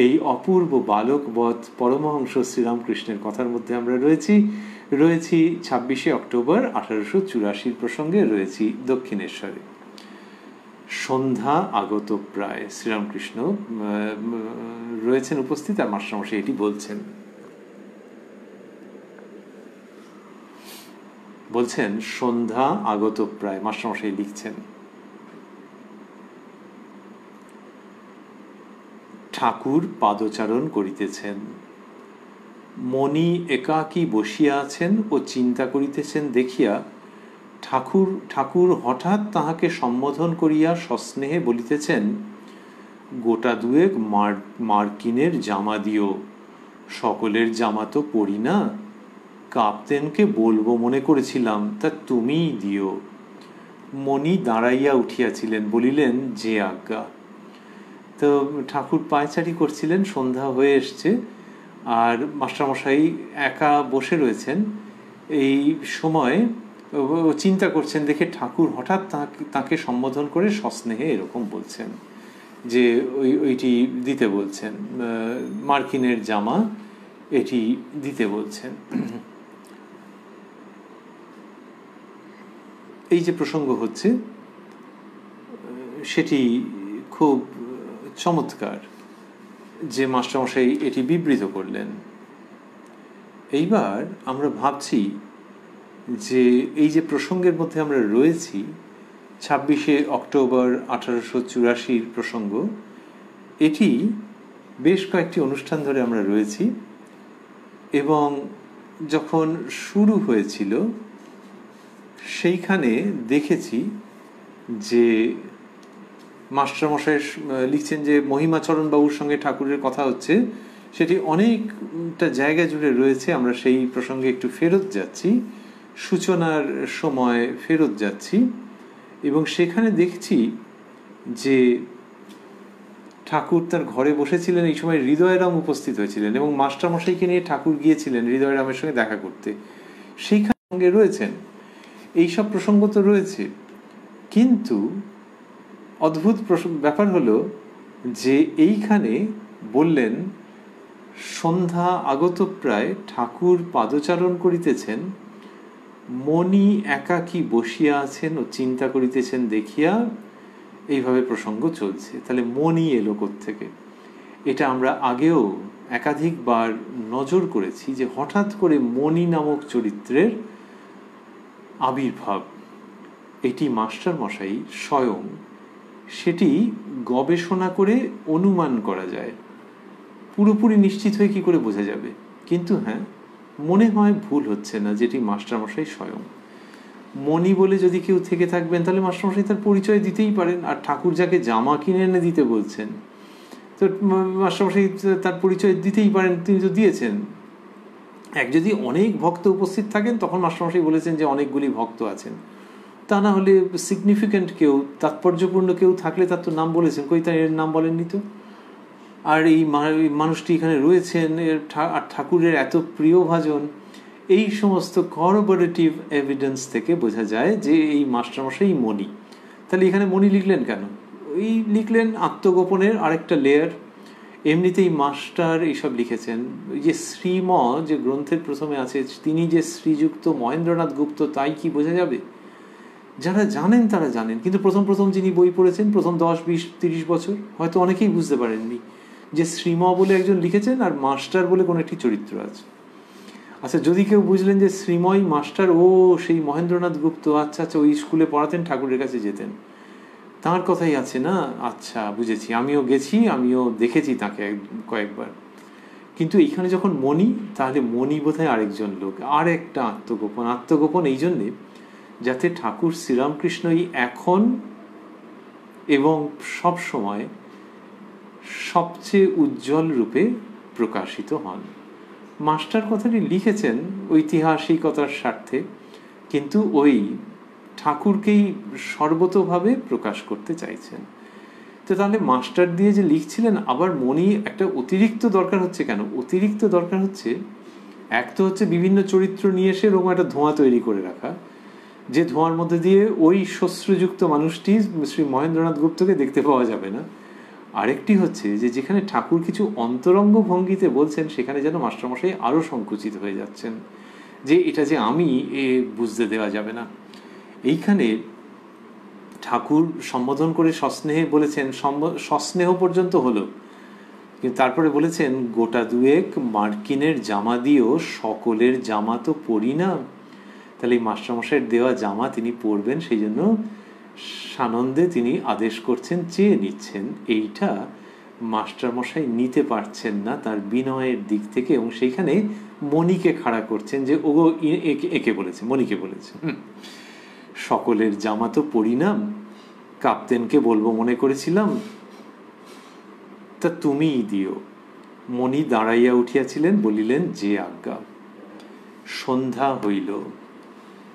এই অপূর্ব বালকবধ পরমহংস শ্রীরামকৃষ্ণের কথার মধ্যে আমরা রয়েছি 26শে অক্টোবর 1884 প্রসঙ্গে রয়েছি দক্ষিণেশ্বরে। সন্ধ্যা আগত প্রায়, শ্রীরামকৃষ্ণ রয়েছেন উপস্থিত, আর মাস্টারমশাই এটি বলছেন সন্ধ্যা আগত প্রায়। মাস্টারমশাই লিখছেন, ঠাকুর পাদচারণ করিতেছেন, মণি একাকী বসিয়া আছেন ও চিন্তা করিতেছেন দেখিয়া ঠাকুর হঠাৎ তাহাকে সম্বোধন করিয়া সস্নেহে বলিতেছেন, গোটা দুয়েক মার্কিনের জামা দিও, সকলের জামা তো পরি না, কাপ্তেনকে বলবো মনে করেছিলাম, তা তুমিই দিও। মণি দাঁড়াইয়া উঠিয়াছিলেন, বলিলেন যে আজ্ঞা। তো ঠাকুর পায়চারি করছিলেন, সন্ধ্যা হয়ে এসছে, আর মাস্টারমশাই একা বসে রয়েছেন। এই সময় চিন্তা করছেন দেখে ঠাকুর হঠাৎ তাকে সম্বোধন করে সস্নেহে এরকম বলছেন যে ওইটি দিতে বলছেন, মার্কিনের জামা এটি দিতে বলছেন। এই যে প্রসঙ্গ হচ্ছে সেটি খুব চমৎকার যে মাস্টারমশাই এটি বিবৃত করলেন। এইবার আমরা ভাবছি যে এই যে প্রসঙ্গের মধ্যে আমরা রয়েছি, 26শে অক্টোবর 1884 প্রসঙ্গ, এটি বেশ কয়েকটি অনুষ্ঠান ধরে আমরা রয়েছি, এবং যখন শুরু হয়েছিল সেইখানে দেখেছি যে মাস্টারমশাই লিখছেন যে মহিমাচরণ বাবুর সঙ্গে ঠাকুরের কথা হচ্ছে, সেটি অনেকটা জায়গা জুড়ে রয়েছে। আমরা সেই প্রসঙ্গে একটু ফেরত যাচ্ছি, সূচনার সময় ফেরত যাচ্ছি, এবং সেখানে দেখছি যে ঠাকুর তার ঘরে বসেছিলেন। এই সময় হৃদয়রাম উপস্থিত হয়েছিলেন এবং মাস্টারমশাইকে নিয়ে ঠাকুর গিয়েছিলেন হৃদয়রামের সঙ্গে দেখা করতে, সেইখানে সঙ্গে রয়েছেন। এইসব প্রসঙ্গ তো রয়েছে, কিন্তু অদ্ভুত ব্যাপার হলো যে এইখানে বললেন সন্ধ্যা আগত প্রায়, ঠাকুর পাদচারণ করিতেছেন, মণি একাকী বসিয়া আছেন ও চিন্তা করিতেছেন দেখিয়া, এইভাবে প্রসঙ্গ চলছে। তাহলে মণি এলো কোত্থেকে? এটা আমরা আগেও একাধিকবার নজর করেছি যে হঠাৎ করে মণি নামক চরিত্রের আবির্ভাব এটি মাস্টার মশাই স্বয়ং সেটি গবেষণা করে অনুমান করা যায়, পুরোপুরি নিশ্চিত হয়ে কি করে বোঝা যাবে, কিন্তু হ্যাঁ মনে হয় ভুল হচ্ছে না যেটি মাস্টারমশাই স্বয়ং। মণি বলে যদি কেউ থেকে থাকবেন তাহলে মাস্টারমশাই তার পরিচয় দিতেই পারেন, আর ঠাকুর যাকে জামা কিনে এনে দিতে বলছেন তো মাস্টারমশাই তার পরিচয় দিতেই পারেন, তিনি তো দিয়েছেন। যদি অনেক ভক্ত উপস্থিত থাকেন তখন মাস্টারমশাই বলেছেন যে অনেকগুলি ভক্ত আছেন, তা না হলে সিগনিফিক্যান্ট কেউ, তাৎপর্যপূর্ণ কেউ থাকলে তার তো নাম বলেছেন, কই তার এর নাম বলেননি তো। আর এই মানুষটি এখানে রয়েছেন আর ঠাকুরের এত প্রিয়ভাজন, এই সমস্ত করোবোরেটিভ এভিডেন্স থেকে বোঝা যায় যে এই মাস্টারমশাই মণি। তাহলে এখানে মণি লিখলেন কেন? ওই লিখলেন আত্মগোপনের আরেকটা লেয়ার। এমনিতেই মাস্টার এইসব লিখেছেন, ওই যে শ্রীম যে গ্রন্থের প্রথমে আছে, তিনি যে শ্রীযুক্ত মহেন্দ্রনাথ গুপ্ত, তাই কি বোঝা যাবে? যারা জানেন তারা জানেন, কিন্তু প্রথম প্রথম যিনি বই পড়েছেন প্রথম 10, 20, 30 বছর হয়তো অনেকেই বুঝতে পারেননি যে শ্রীম বলে একজন লিখেছেন আর মাস্টার বলে কোনো একটি চরিত্র আছে। আচ্ছা, যদি কেউ বুঝলেন যে শ্রীময় মাস্টার, ও সেই মহেন্দ্রনাথ গুপ্ত, আচ্ছা আচ্ছা, ওই স্কুলে পড়াতেন, ঠাকুরের কাছে যেতেন, তাঁর কথাই আছে না, আচ্ছা বুঝেছি, আমিও গেছি, আমিও দেখেছি তাকে কয়েকবার। কিন্তু এইখানে যখন মণি, তাহলে মণি বোধহয় আরেকজন লোক, আর একটা আত্মগোপন। আত্মগোপন এই জন্যে যাতে ঠাকুর শ্রীরামকৃষ্ণই এখন এবং সব সময় সবচেয়ে উজ্জ্বল রূপে প্রকাশিত হন। মাস্টার কথাটি লিখেছেন ঐতিহাসিকতার স্বার্থে, কিন্তু ওই ঠাকুরকেই সর্বতোভাবে প্রকাশ করতে চাইছেন। তো তাহলে মাস্টার দিয়ে যে লিখছিলেন, আবার মণি একটা অতিরিক্ত দরকার হচ্ছে কেন? অতিরিক্ত দরকার হচ্ছে, এক তো হচ্ছে বিভিন্ন চরিত্র নিয়ে এসে এরকম একটা ধোঁয়া তৈরি করে রাখা, যে ধোঁয়ার মধ্যে দিয়ে ওই শস্ত্রযুক্ত মানুষটি শ্রী মহেন্দ্রনাথ গুপ্তকে দেখতে পাওয়া যাবে না। আরেকটি হচ্ছে যে যেখানে ঠাকুর কিছু অন্তরঙ্গ ভঙ্গিতে বলছেন, সেখানে যেন মাস্টারমশাই আরও সংকুচিত হয়ে যাচ্ছেন, যে এটা যে আমি বুঝতে দেওয়া যাবে না। এইখানে ঠাকুর সম্বোধন করে সস্নেহে বলেছেন, সস্নেহ পর্যন্ত হলো, কিন্তু তারপরে বলেছেন গোটা দুয়েক মার্কিনের জামা দিয়েও সকলের জামা তো পরি না। তাহলে এই মাস্টারমশাইয়ের দেওয়া জামা তিনি পরবেন, সেই জন্য সানন্দে তিনি আদেশ করছেন, চেয়ে নিচ্ছেন। এইটা মাস্টারমশাই নিতে পারছেন না তার বিনয়ের দিক থেকে, এবং সেইখানে মণিকে খাড়া করছেন যে ও একে বলেছে, মণিকে বলেছে, সকলের জামা তো পরি না, কাপ্তেনকে বলবো মনে করেছিলাম, তা তুমিই দিও। মণি দাঁড়াইয়া উঠিয়াছিলেন, বলিলেন যে আজ্ঞা। সন্ধ্যা হইল,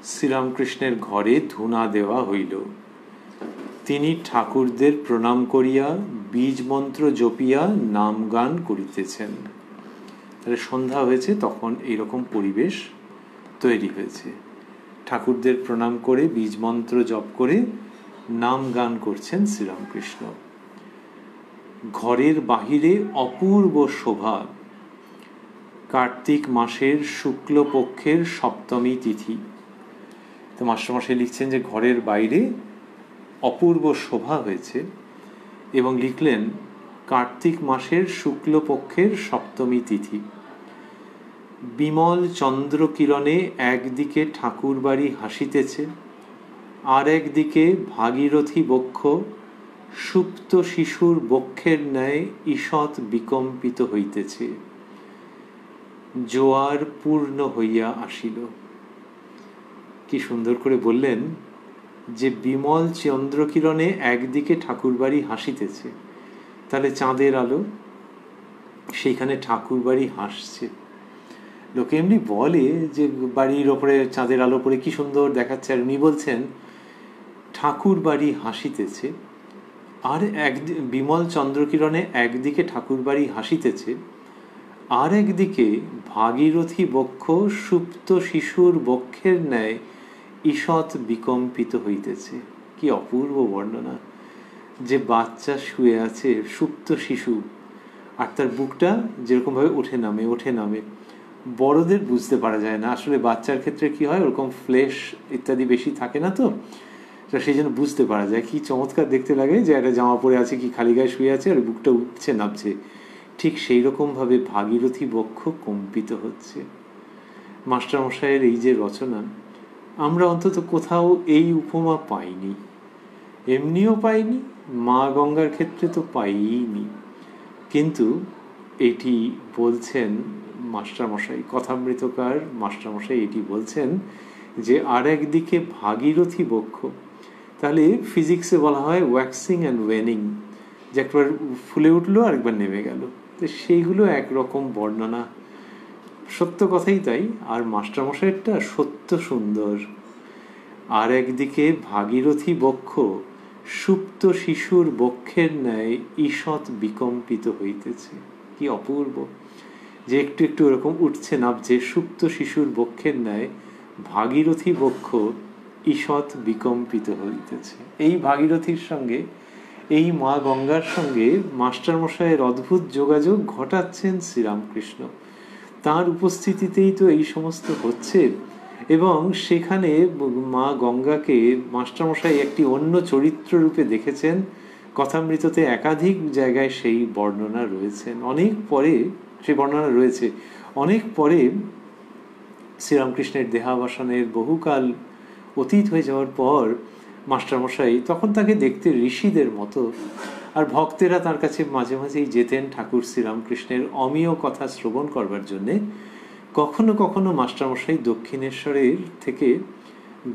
শ্রীরামকৃষ্ণের ঘরে ধূনা দেওয়া হইল। তিনি ঠাকুরদের প্রণাম করিয়া বীজ মন্ত্র জপিয়া নাম গান করিতেছেন। তাহলে সন্ধ্যা হয়েছে, তখন এইরকম পরিবেশ তৈরি হয়েছে। ঠাকুরদের প্রণাম করে বীজ মন্ত্র জপ করে নাম গান করছেন শ্রীরামকৃষ্ণ। ঘরের বাহিরে অপূর্ব শোভা। কার্তিক মাসের শুক্লপক্ষের সপ্তমী তিথি। তো মাস্টারমশাই লিখছেন যে ঘরের বাইরে অপূর্ব শোভা হয়েছে, এবং লিখলেন কার্তিক মাসের শুক্লপক্ষের সপ্তমী তিথি। বিমল চন্দ্রকিরণে একদিকে ঠাকুর বাড়ি হাসিতেছে, আর একদিকে ভাগীরথী বক্ষ সুপ্ত শিশুর বক্ষের ন্যায় ঈষৎ বিকম্পিত হইতেছে। জোয়ার পূর্ণ হইয়া আসিল। কি সুন্দর করে বললেন যে বিমল চন্দ্রকিরণে একদিকে ঠাকুরবাড়ি হাসিতেছে, তাহলে চাঁদের আলো, সেইখানে ঠাকুরবাড়ি হাসছে। লোকে এমনি বলে যে বাড়ির ওপরে চাঁদের আলো পড়ে কি সুন্দর দেখাচ্ছে, আর উনি বলছেন ঠাকুরবাড়ি হাসিতেছে। আর বিমল চন্দ্রকিরণে একদিকে ঠাকুরবাড়ি হাসিতেছে, আর একদিকে ভাগীরথী বক্ষ সুপ্ত শিশুর বক্ষের ন্যায় ঈষৎ বিকম্পিত হইতেছে। কি অপূর্ব বর্ণনা! যে বাচ্চা শুয়ে আছে, সুপ্ত শিশু, আর তার বুকটা যেরকমভাবে ওঠে নামে ওঠে নামে। বড়দের বুঝতে পারা যায় না, আসলে বাচ্চার ক্ষেত্রে কি হয়, ওরকম ফ্লেশ ইত্যাদি বেশি থাকে না, তো সেই জন্য বুঝতে পারা যায়। কি চমৎকার দেখতে লাগে যে একটা জামা পরে আছে, কি খালি গায়ে শুয়ে আছে, আর বুকটা উঠছে নামছে। ঠিক সেই রকমভাবে ভাগীরথী বক্ষ কম্পিত হচ্ছে। মাস্টারমশাইয়ের এই যে রচনা, আমরা অন্তত কোথাও এই উপমা পাইনি, এমনিও পাইনি, মা গঙ্গার ক্ষেত্রে তো পাইনি। কিন্তু এটি বলছেন মাস্টারমশাই, কথামৃতকার মাস্টারমশাই এটি বলছেন যে আর একদিকে ভাগীরথী বক্ষ। তাহলে ফিজিক্সে বলা হয় ওয়্যাক্সিং অ্যান্ড ওয়েনিং, যে একবার ফুলে উঠলো আর একবার নেমে গেল, তো সেইগুলো একরকম বর্ণনা, সত্য কথাই তাই। আর মাস্টারমশাইয়েরটা সত্য সুন্দর। আর একদিকে ভাগীরথী বক্ষ সুপ্ত শিশুর বক্ষের ন্যায় ঈষৎ বিকম্পিত হইতেছে। কি অপূর্ব, যে একটু একটু এরকম উঠছে নামছে, সুপ্ত শিশুর বক্ষের ন্যায় ভাগীরথী বক্ষ ঈষৎ বিকম্পিত হইতেছে। এই ভাগীরথীর সঙ্গে, এই মা গঙ্গার সঙ্গে মাস্টারমশাইয়ের অদ্ভুত যোগাযোগ ঘটাচ্ছেন শ্রীরামকৃষ্ণ। তার উপস্থিতিতেই তো এই সমস্ত হচ্ছে। এবং সেখানে মা গঙ্গাকে মাস্টারমশাই একটি অন্য চরিত্র রূপে দেখেছেন। কথামৃততে একাধিক জায়গায় সেই বর্ণনা রয়েছেন। অনেক পরে সেই বর্ণনা রয়েছে, অনেক পরে শ্রীরামকৃষ্ণের দেহাবসানের বহুকাল অতীত হয়ে যাওয়ার পর মাস্টারমশাই তখন তাকে দেখতে ঋষিদের মতো, আর ভক্তেরা তার কাছে মাঝে মাঝেই যেতেন ঠাকুর শ্রীরামকৃষ্ণের অমীয় কথা শ্রবণ করবার জন্যে। কখনো কখনো মাস্টারমশাই দক্ষিণেশ্বরের থেকে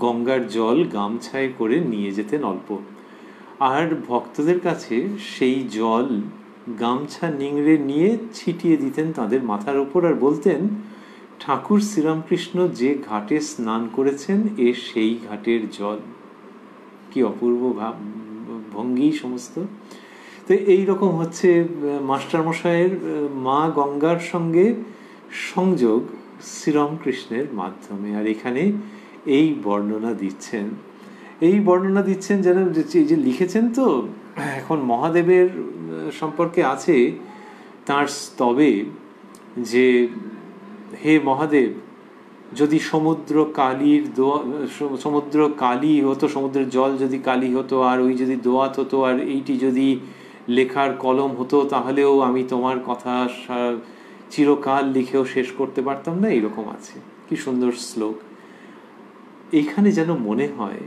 গঙ্গার জল গামছায় করে নিয়ে যেতেন অল্প, আর ভক্তদের কাছে সেই জল গামছা নিংড়ে নিয়ে ছিটিয়ে দিতেন তাদের মাথার ওপর, আর বলতেন ঠাকুর শ্রীরামকৃষ্ণ যে ঘাটে স্নান করেছেন এ সেই ঘাটের জল। কি অপূর্ব ভঙ্গি সমস্ত। তো এইরকম হচ্ছে মাস্টারমশাইয়ের মা গঙ্গার সঙ্গে সংযোগ শ্রীরামকৃষ্ণের মাধ্যমে। আর এখানে এই বর্ণনা দিচ্ছেন, এই বর্ণনা দিচ্ছেন যেন যে লিখেছেন। তো এখন মহাদেবের সম্পর্কে আছে তাঁর স্তবে যে হে মহাদেব, যদি সমুদ্র কালী হতো, সমুদ্রের জল যদি কালী হতো, আর ওই যদি দোয়াত হতো, আর এইটি যদি লেখার কলম হতো, তাহলেও আমি তোমার কথা চিরকাল লিখেও শেষ করতে পারতাম না। এরকম আছে, কি সুন্দর শ্লোক। এইখানে যেন মনে হয়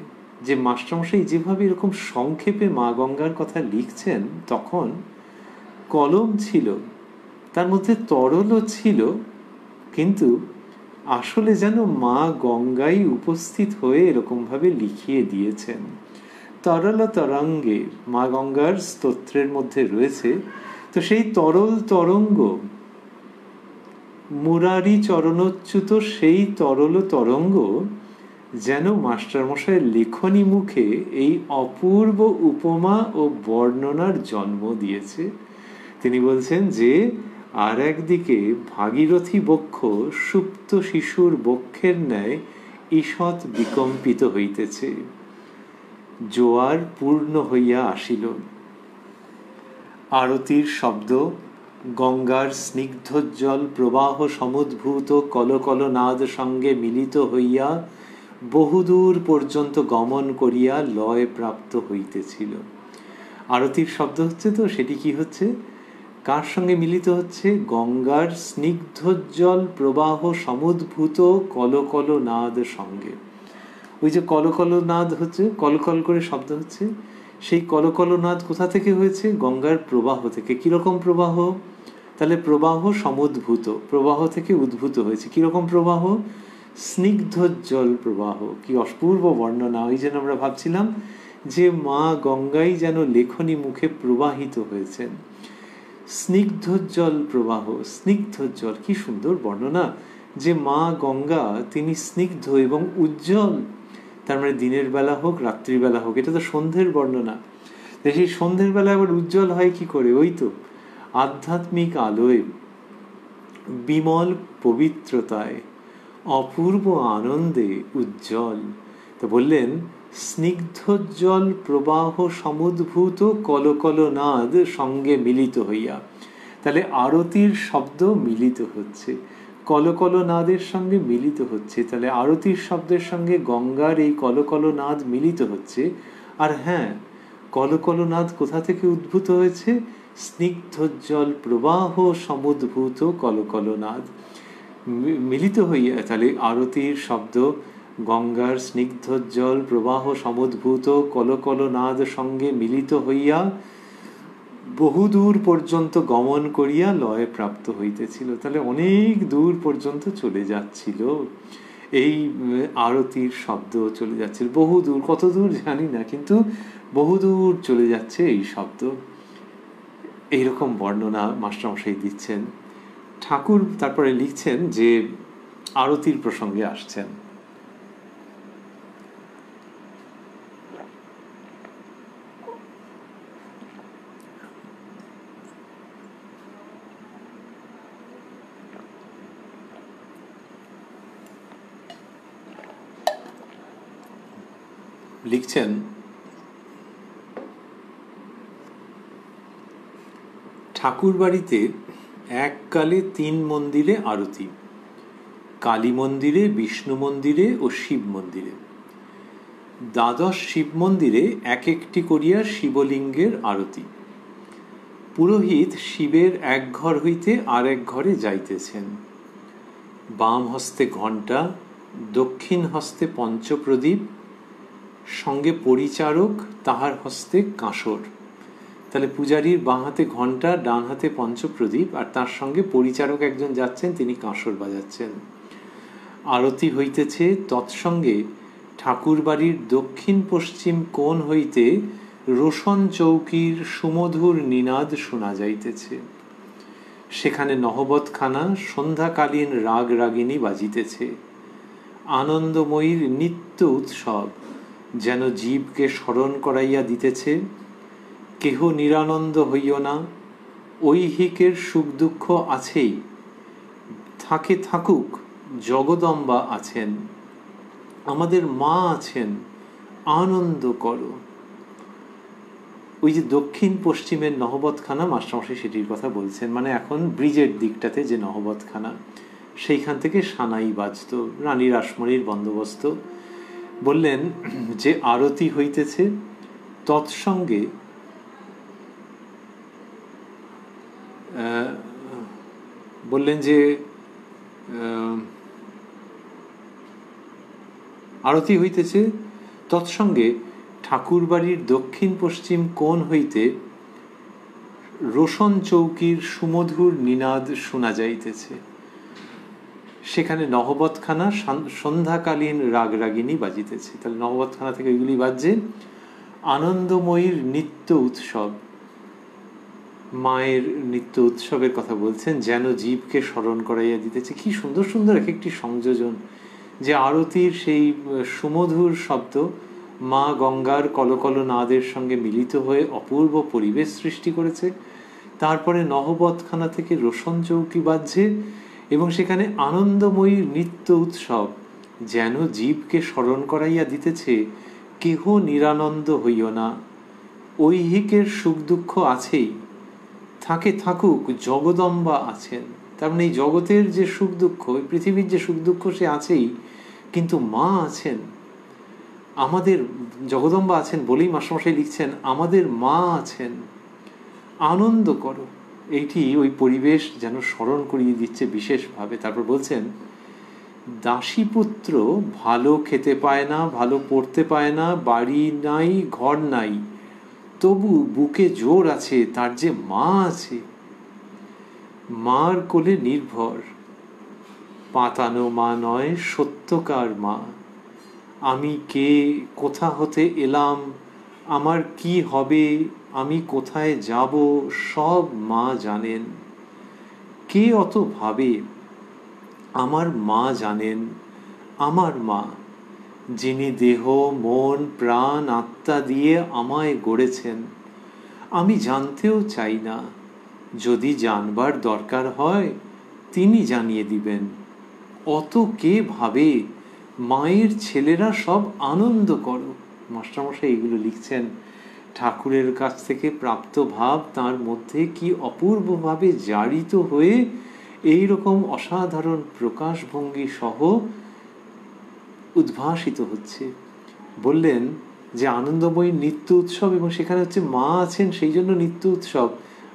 যে মাস্টারমশাই যেভাবে এরকম সংক্ষেপে মা গঙ্গার কথা লিখছেন, তখন কলম ছিল, তার মধ্যে তরলও ছিল, কিন্তু আসলে যেন মা গঙ্গাই উপস্থিত হয়ে এরকমভাবে লিখিয়ে দিয়েছেন। তরল তরঙ্গে মা গঙ্গার স্তোত্রের মধ্যে রয়েছে। তো সেই তরল তরঙ্গ, মুরারি চরণচ্যুত সেই তরল তরঙ্গ যেন মাস্টারমশাইয়ের লেখনী মুখে এই অপূর্ব উপমা ও বর্ণনার জন্ম দিয়েছে। তিনি বলছেন যে আর একদিকে ভাগীরথী বক্ষ সুপ্ত শিশুর বক্ষের ন্যায় ঈষৎ বিকম্পিত হইতেছে, জোয়ার পূর্ণ হইয়া আসিল। আরতির শব্দ গঙ্গার স্নিগ্ধোজ্জ্বল প্রবাহ সমুদ্ভূত কলকল নাদ সঙ্গে মিলিত হইয়া বহুদূর পর্যন্ত গমন করিয়া লয় প্রাপ্ত হইতেছিল। আরতির শব্দ হচ্ছে, তো সেটি কি হচ্ছে, কার সঙ্গে মিলিত হচ্ছে? গঙ্গার স্নিগ্ধোজ্জ্বল প্রবাহ সমুদ্ভূত কলকল নাদ সঙ্গে। ওই যে কলকল নাদ হচ্ছে, কলকল করে শব্দ হচ্ছে, সেই কলকল নাদ কোথা থেকে হয়েছে? গঙ্গার প্রবাহ থেকে। কিরকম প্রবাহ? তাহলে প্রবাহ সমুদ্ভূত, প্রবাহ থেকে উদ্ভূত হয়েছে। কিরকম প্রবাহ? স্নিগ্ধোজ্জ্বল প্রবাহ। কি অপূর্ব বর্ণনা! ওই যেন আমরা ভাবছিলাম যে মা গঙ্গাই যেন লেখনী মুখে প্রবাহিত হয়েছেন। স্নিগ্ধোজ্জ্বল প্রবাহ, স্নিগ্ধোজ্জ্বল, কি সুন্দর বর্ণনা, যে মা গঙ্গা তিনি স্নিগ্ধ এবং উজ্জ্বল। তার মানে দিনের বেলা হোক রাত্রিবেলা হোক, এটা তো সন্ধ্যের বর্ণনা। সেই সন্ধ্যের বেলা আবার উজ্জ্বল হয় কি করে? ওই তো আধ্যাত্মিক আলোয়, বিমল পবিত্রতায়, অপূর্ব আনন্দে উজ্জ্বল। তো বললেন স্নিগ্ধোজ্জ্বল প্রবাহ সমুদ্ভূত কলকল নাদ সঙ্গে মিলিত হইয়া। তাহলে আরতির শব্দ মিলিত হচ্ছে, কলকল নাদের সঙ্গে মিলিত হচ্ছে। তাহলে আরতির শব্দের সঙ্গে গঙ্গার এই কলকল নাদ মিলিত হচ্ছে। আর হ্যাঁ, কলকল নাদ কোথা থেকে উদ্ভূত হয়েছে? স্নিগ্ধোজ্জ্বল প্রবাহ সমুদ্ভূত কলকল নাদ মিলিত হইয়া। তাহলে আরতির শব্দ গঙ্গার স্নিগ্ধোজ্জ্বল প্রবাহ সমুদ্ভূত কলকল নাদ সঙ্গে মিলিত হইয়া বহুদূর পর্যন্ত গমন করিয়া লয়ে প্রাপ্ত হইতেছিল। তাহলে অনেক দূর পর্যন্ত চলে যাচ্ছিল এই আরতির শব্দ, চলে যাচ্ছিল বহুদূর, কত দূর জানি না, কিন্তু বহুদূর চলে যাচ্ছে এই শব্দ। এইরকম বর্ণনা মাস্টারমশাই দিচ্ছেন। ঠাকুর তারপরে লিখছেন যে আরতির প্রসঙ্গে আসছেন। লিখছেন, ঠাকুর বাড়িতে এককালে 3 মন্দিরে আরতি, কালী মন্দিরে, বিষ্ণু মন্দিরে ও শিব মন্দিরে। দ্বাদশ শিব মন্দিরে এক একটি করিয়া শিবলিঙ্গের আরতি। পুরোহিত শিবের এক ঘর হইতে আর এক ঘরে যাইতেছেন। বাম হস্তে ঘণ্টা, দক্ষিণ হস্তে পঞ্চপ্রদীপ, সঙ্গে পরিচারক, তাহার হস্তে কাঁসর। তাহলে পূজারীর বাঁ হাতে ঘণ্টা, ডান হাতে পঞ্চপ্রদীপ, আর তার সঙ্গে পরিচারক একজন যাচ্ছেন, তিনি কাঁসর বাজাচ্ছেন। আরতি হইতেছে, তৎসঙ্গে ঠাকুর বাড়ির দক্ষিণ পশ্চিম কোণ হইতে রোশন চৌকির সুমধুর নিনাদ শোনা যাইতেছে। সেখানে নহবতখানা সন্ধ্যাকালীন রাগ রাগিনী বাজিতেছে। আনন্দময়ীর নিত্য উৎসব যেন জীবকে স্মরণ করাইয়া দিতেছে, কেহ নিরানন্দ হইও না, ঐহিকের সুখ দুঃখ আছেই, থাকে থাকুক, জগদম্বা আছেন, আমাদের মা আছেন, আনন্দ করো। ওই যে দক্ষিণ পশ্চিমের নহবতখানা, মাস্টারমশাই সেটির কথা বলছেন, মানে এখন ব্রিজের দিকটাতে যে নহবতখানা, সেইখান থেকে সানাই বাজত, রানী রাসমণির বন্দোবস্ত। বললেন যে আরতি হইতেছে, তৎসঙ্গে বললেন যে আরতি হইতেছে, তৎসঙ্গে ঠাকুর বাড়ির দক্ষিণ পশ্চিম কোণ হইতে রোশন চৌকির সুমধুর নিনাদ শোনা যাইতেছে। সেখানে নহবতখানা সন্ধ্যাকালীন রাগ রাগিনী বাজিতেছে। তাহলে নহবতখানা থেকে ওইগুলি বাজছে। আনন্দময়ীর নিত্য উৎসব, মায়ের নিত্য উৎসবের কথা বলছেন, যেন জীবকে স্মরণ করাইয়া দিতেছে। কি সুন্দর সুন্দর এক একটি সংযোজন, যে আরতির সেই সুমধুর শব্দ মা গঙ্গার কলকল নাদের সঙ্গে মিলিত হয়ে অপূর্ব পরিবেশ সৃষ্টি করেছে। তারপরে নহবতখানা থেকে রোশন চৌকি বাজছে এবং সেখানে আনন্দময়ীর নিত্য উৎসব যেন জীবকে স্মরণ করাইয়া দিতেছে, কেহ নিরানন্দ হইও না, ঐহিকের সুখ দুঃখ আছেই, থাকে থাকুক, জগদম্বা আছেন। তার মানে এই জগতের যে সুখ দুঃখ, পৃথিবীর যে সুখ দুঃখ সে আছেই, কিন্তু মা আছেন, আমাদের জগদম্বা আছেন বলেই মাস্টারমশাই লিখছেন আমাদের মা আছেন, আনন্দ করো। এইটি ওই পরিবেশ যেন স্মরণ করিয়ে দিচ্ছে বিশেষভাবে। তারপর বলছেন, দাসীপুত্র ভালো খেতে পায় না, ভালো পড়তে পায় না, বাড়ি নাই, ঘর নাই, তবু বুকে জোর আছে, তার যে মা আছে, মার কোলে নির্ভর, পাতানো মা নয়, সত্যকার মা। আমি কে, কোথা হতে এলাম, আমার কি হবে, আমি কোথায় যাব, সব মা জানেন। কে অত ভাবে, আমার মা জানেন, আমার মা, যিনি দেহ মন প্রাণ আত্মা দিয়ে আমায় গড়েছেন। আমি জানতেও চাই না, যদি জানবার দরকার হয় তিনি জানিয়ে দিবেন। অত কে ভাবে, মায়ের ছেলেরা সব আনন্দ করো। মাস্টারমশাই এগুলো লিখছেন, ঠাকুরের কাছ থেকে প্রাপ্ত ভাব তার মধ্যে কি অপূর্বভাবে জারিত হয়ে এই রকম অসাধারণ প্রকাশভঙ্গি সহ উদ্ভাসিত হচ্ছে। বললেন যে আনন্দময়ী নিত্য উৎসব, এবং সেখানে হচ্ছে মা আছেন সেই জন্য নিত্য উৎসব।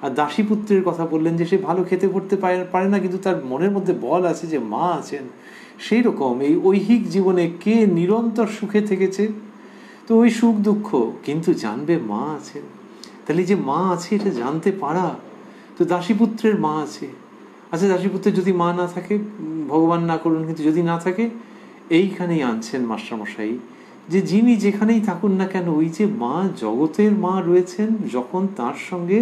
আর দাসীপুত্রের কথা বললেন যে সে ভালো খেতে পড়তে পারে না, কিন্তু তার মনের মধ্যে বল আছে যে মা আছেন। সেই রকম এই ঐহিক জীবনে কে নিরন্তর সুখে থেকেছে, তো ওই সুখ দুঃখ কিন্তু জানবে মা আছেন। তাহলে যে মা আছে এটা জানতে পারা, তো দাসীপুত্রের মা আছে। আচ্ছা, দাসীপুত্রের যদি মা না থাকে, ভগবান না করুন, কিন্তু যদি না থাকে, এইখানেই আনছেন মাস্টারমশাই যে যিনি যেখানেই থাকুন না কেন, ওই যে মা, জগতের মা রয়েছেন, যখন তার সঙ্গে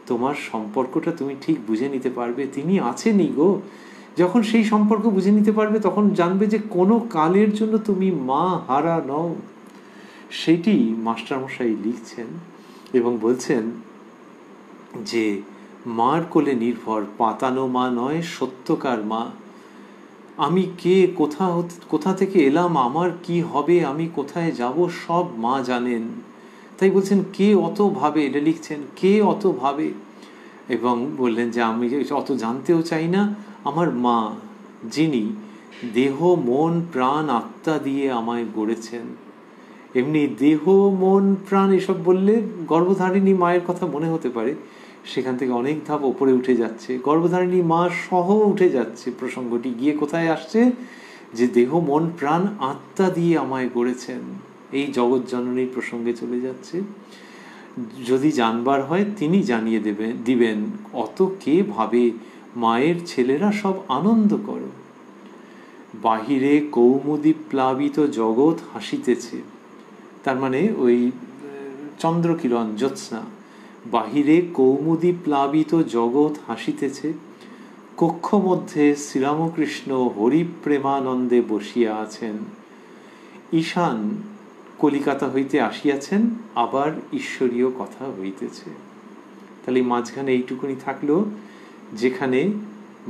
তোমার সম্পর্কটা তুমি ঠিক বুঝে নিতে পারবে, তিনি আছেনই গো। যখন সেই সম্পর্ক বুঝে নিতে পারবে, তখন জানবে যে কোনো কালের জন্য তুমি মা হারা নও। সেটি মাস্টারমশাই লিখছেন এবং বলছেন যে মার কোলে নির্ভর, পাতানো মা নয় সত্যকার মা। আমি কে, কোথা থেকে এলাম, আমার কি হবে, আমি কোথায় যাব, সব মা জানেন। তাই বলছেন কে অত ভাবে, এটা লিখছেন, কে অত ভাবে। এবং বললেন যে আমি অত জানতেও চাই না, আমার মা যিনি দেহ মন প্রাণ আত্মা দিয়ে আমায় গড়েছেন। এমনি দেহ মন প্রাণ এসব বললে গর্ভধারিণী মায়ের কথা মনে হতে পারে, সেখান থেকে অনেক ধাপ ওপরে উঠে যাচ্ছে, গর্ভধারিণী মা সহ উঠে যাচ্ছে প্রসঙ্গটি, গিয়ে কোথায় আসছে যে দেহ মন প্রাণ আত্মা দিয়ে আমায় গড়েছেন, এই জগৎ জননীর প্রসঙ্গে চলে যাচ্ছে। যদি জানবার হয় তিনি জানিয়ে দিবেন, অত কে ভাবে মায়ের ছেলেরা সব আনন্দ করো। বাহিরে কৌমুদী প্লাবিত জগৎ হাসিতেছে, তার মানে ওই চন্দ্রকিরণ জ্যোৎস্না, বাহিরে কৌমুদী প্লাবিত জগৎ হাসিতেছে, কক্ষ মধ্যে শ্রীরামকৃষ্ণ হরিপ্রেমানন্দে বসিয়া আছেন। ঈশান কলিকাতা হইতে আসিয়াছেন, আবার ঈশ্বরীয় কথা হইতেছে। তাহলে মাঝখানে এইটুকুনি থাকলো, যেখানে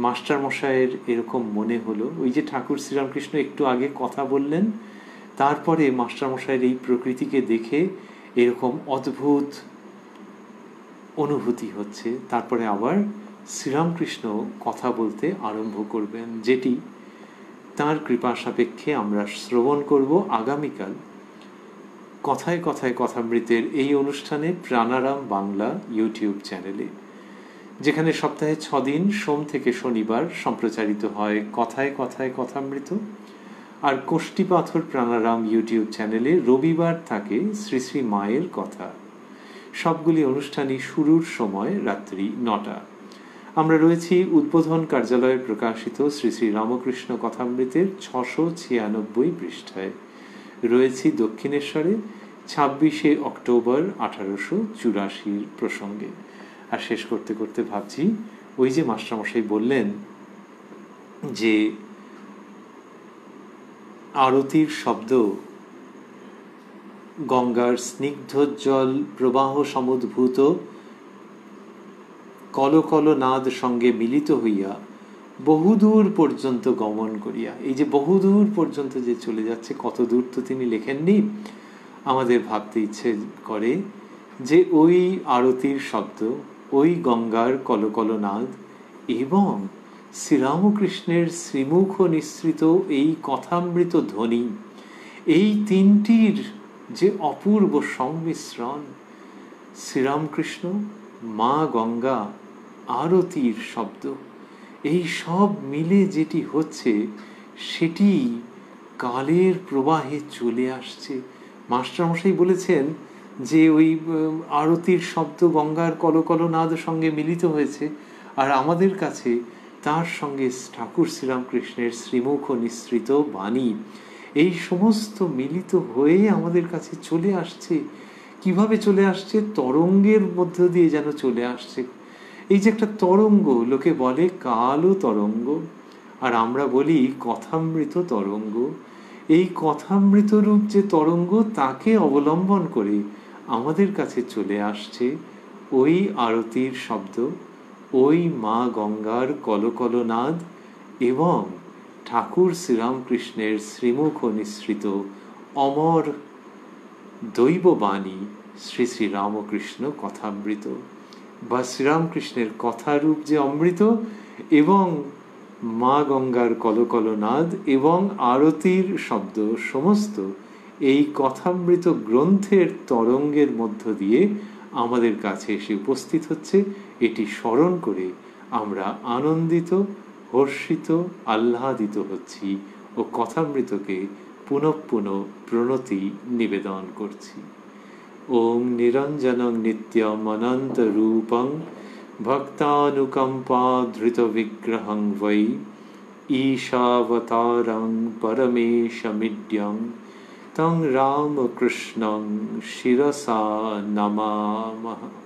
মাস্টারমশাইয়ের এরকম মনে হলো, ওই যে ঠাকুর শ্রীরামকৃষ্ণ একটু আগে কথা বললেন, তারপরে মাস্টারমশাইয়ের এই প্রকৃতিকে দেখে এরকম অদ্ভুত অনুভূতি হচ্ছে। তারপরে আবার শ্রীরামকৃষ্ণ কথা বলতে আরম্ভ করবেন, যেটি তাঁর কৃপা সাপেক্ষে আমরা শ্রবণ করব আগামীকাল কথায় কথায় কথামৃতের এই অনুষ্ঠানে, প্রাণারাম বাংলা ইউটিউব চ্যানেলে, যেখানে সপ্তাহে 6 দিন সোম থেকে শনিবার সম্প্রচারিত হয় কথায় কথায় কথামৃত, আর কোষ্ঠীপাথর প্রাণারাম ইউটিউব চ্যানেলে রবিবার থাকে শ্রী শ্রী মায়ের কথা। সবগুলি অনুষ্ঠানই শুরুর সময় রাত্রি 9টা। আমরা রয়েছি উদ্বোধন কার্যালয়ে প্রকাশিত শ্রী শ্রী রামকৃষ্ণ কথামৃতের 696 পৃষ্ঠায়, রয়েছি দক্ষিণেশ্বরে 26শে অক্টোবর 1884 প্রসঙ্গে। আর শেষ করতে করতে ভাবছি, ওই যে মাস্টারমশাই বললেন যে আরতির শব্দ গঙ্গার স্নিগ্ধোজ্জ্বল প্রবাহ সমুদ্ভূত কলকল নাদ সঙ্গে মিলিত হইয়া বহুদূর পর্যন্ত গমন করিয়া, এই যে বহুদূর পর্যন্ত যে চলে যাচ্ছে, কত দূর তো তিনি লেখেননি, আমাদের ভাবতে ইচ্ছে করে যে ওই আরতির শব্দ, ওই গঙ্গার কলকল নাদ এবং শ্রীরামকৃষ্ণের শ্রীমুখ নিঃসৃত এই কথামৃত ধ্বনি, এই তিনটির যে অপূর্ব সংমিশ্রণ, শ্রীরামকৃষ্ণ, মা গঙ্গা, আরতির শব্দ, এই সব মিলে যেটি হচ্ছে, সেটি কালের প্রবাহে চলে আসছে। মাস্টারমশাই বলেছেন যে ওই আরতির শব্দ গঙ্গার কলকল নাদ সঙ্গে মিলিত হয়েছে, আর আমাদের কাছে তার সঙ্গে ঠাকুর শ্রীরামকৃষ্ণের শ্রীমুখ নিঃসৃত বাণী, এই সমস্ত মিলিত হয়ে আমাদের কাছে চলে আসছে। কিভাবে চলে আসছে? তরঙ্গের মধ্য দিয়ে যেন চলে আসছে। এই যে একটা তরঙ্গ, লোকে বলে কালো তরঙ্গ, আর আমরা বলি কথামৃত তরঙ্গ। এই কথামৃত রূপ যে তরঙ্গ, তাকে অবলম্বন করে আমাদের কাছে চলে আসছে ওই আরতির শব্দ, ওই মা গঙ্গার কলকল নাদ এবং ঠাকুর শ্রীরামকৃষ্ণের শ্রীমুখ নিঃসৃত অমর দৈববাণী শ্রী শ্রী রামকৃষ্ণ কথামৃত, বা শ্রীরামকৃষ্ণের কথারূপ যে অমৃত এবং মা গঙ্গার কলকল নাদ এবং আরতির শব্দ, সমস্ত এই কথামৃত গ্রন্থের তরঙ্গের মধ্য দিয়ে আমাদের কাছে এসে উপস্থিত হচ্ছে, এটি স্মরণ করে আমরা আনন্দিত, হর্ষিত, আহ্লাদিত হচ্ছি ও কথামৃতকে পুনঃ পুনঃ প্রণতি নিবেদন করছি। ওম নিরঞ্জনং নিত্যম অনন্ত রূপং ভক্তানুকম্পাধৃত বিগ্রহং বৈ ঈশাবতারং পরমেশমিড্যং তং রামকৃষ্ণং শিরসা নমামঃ।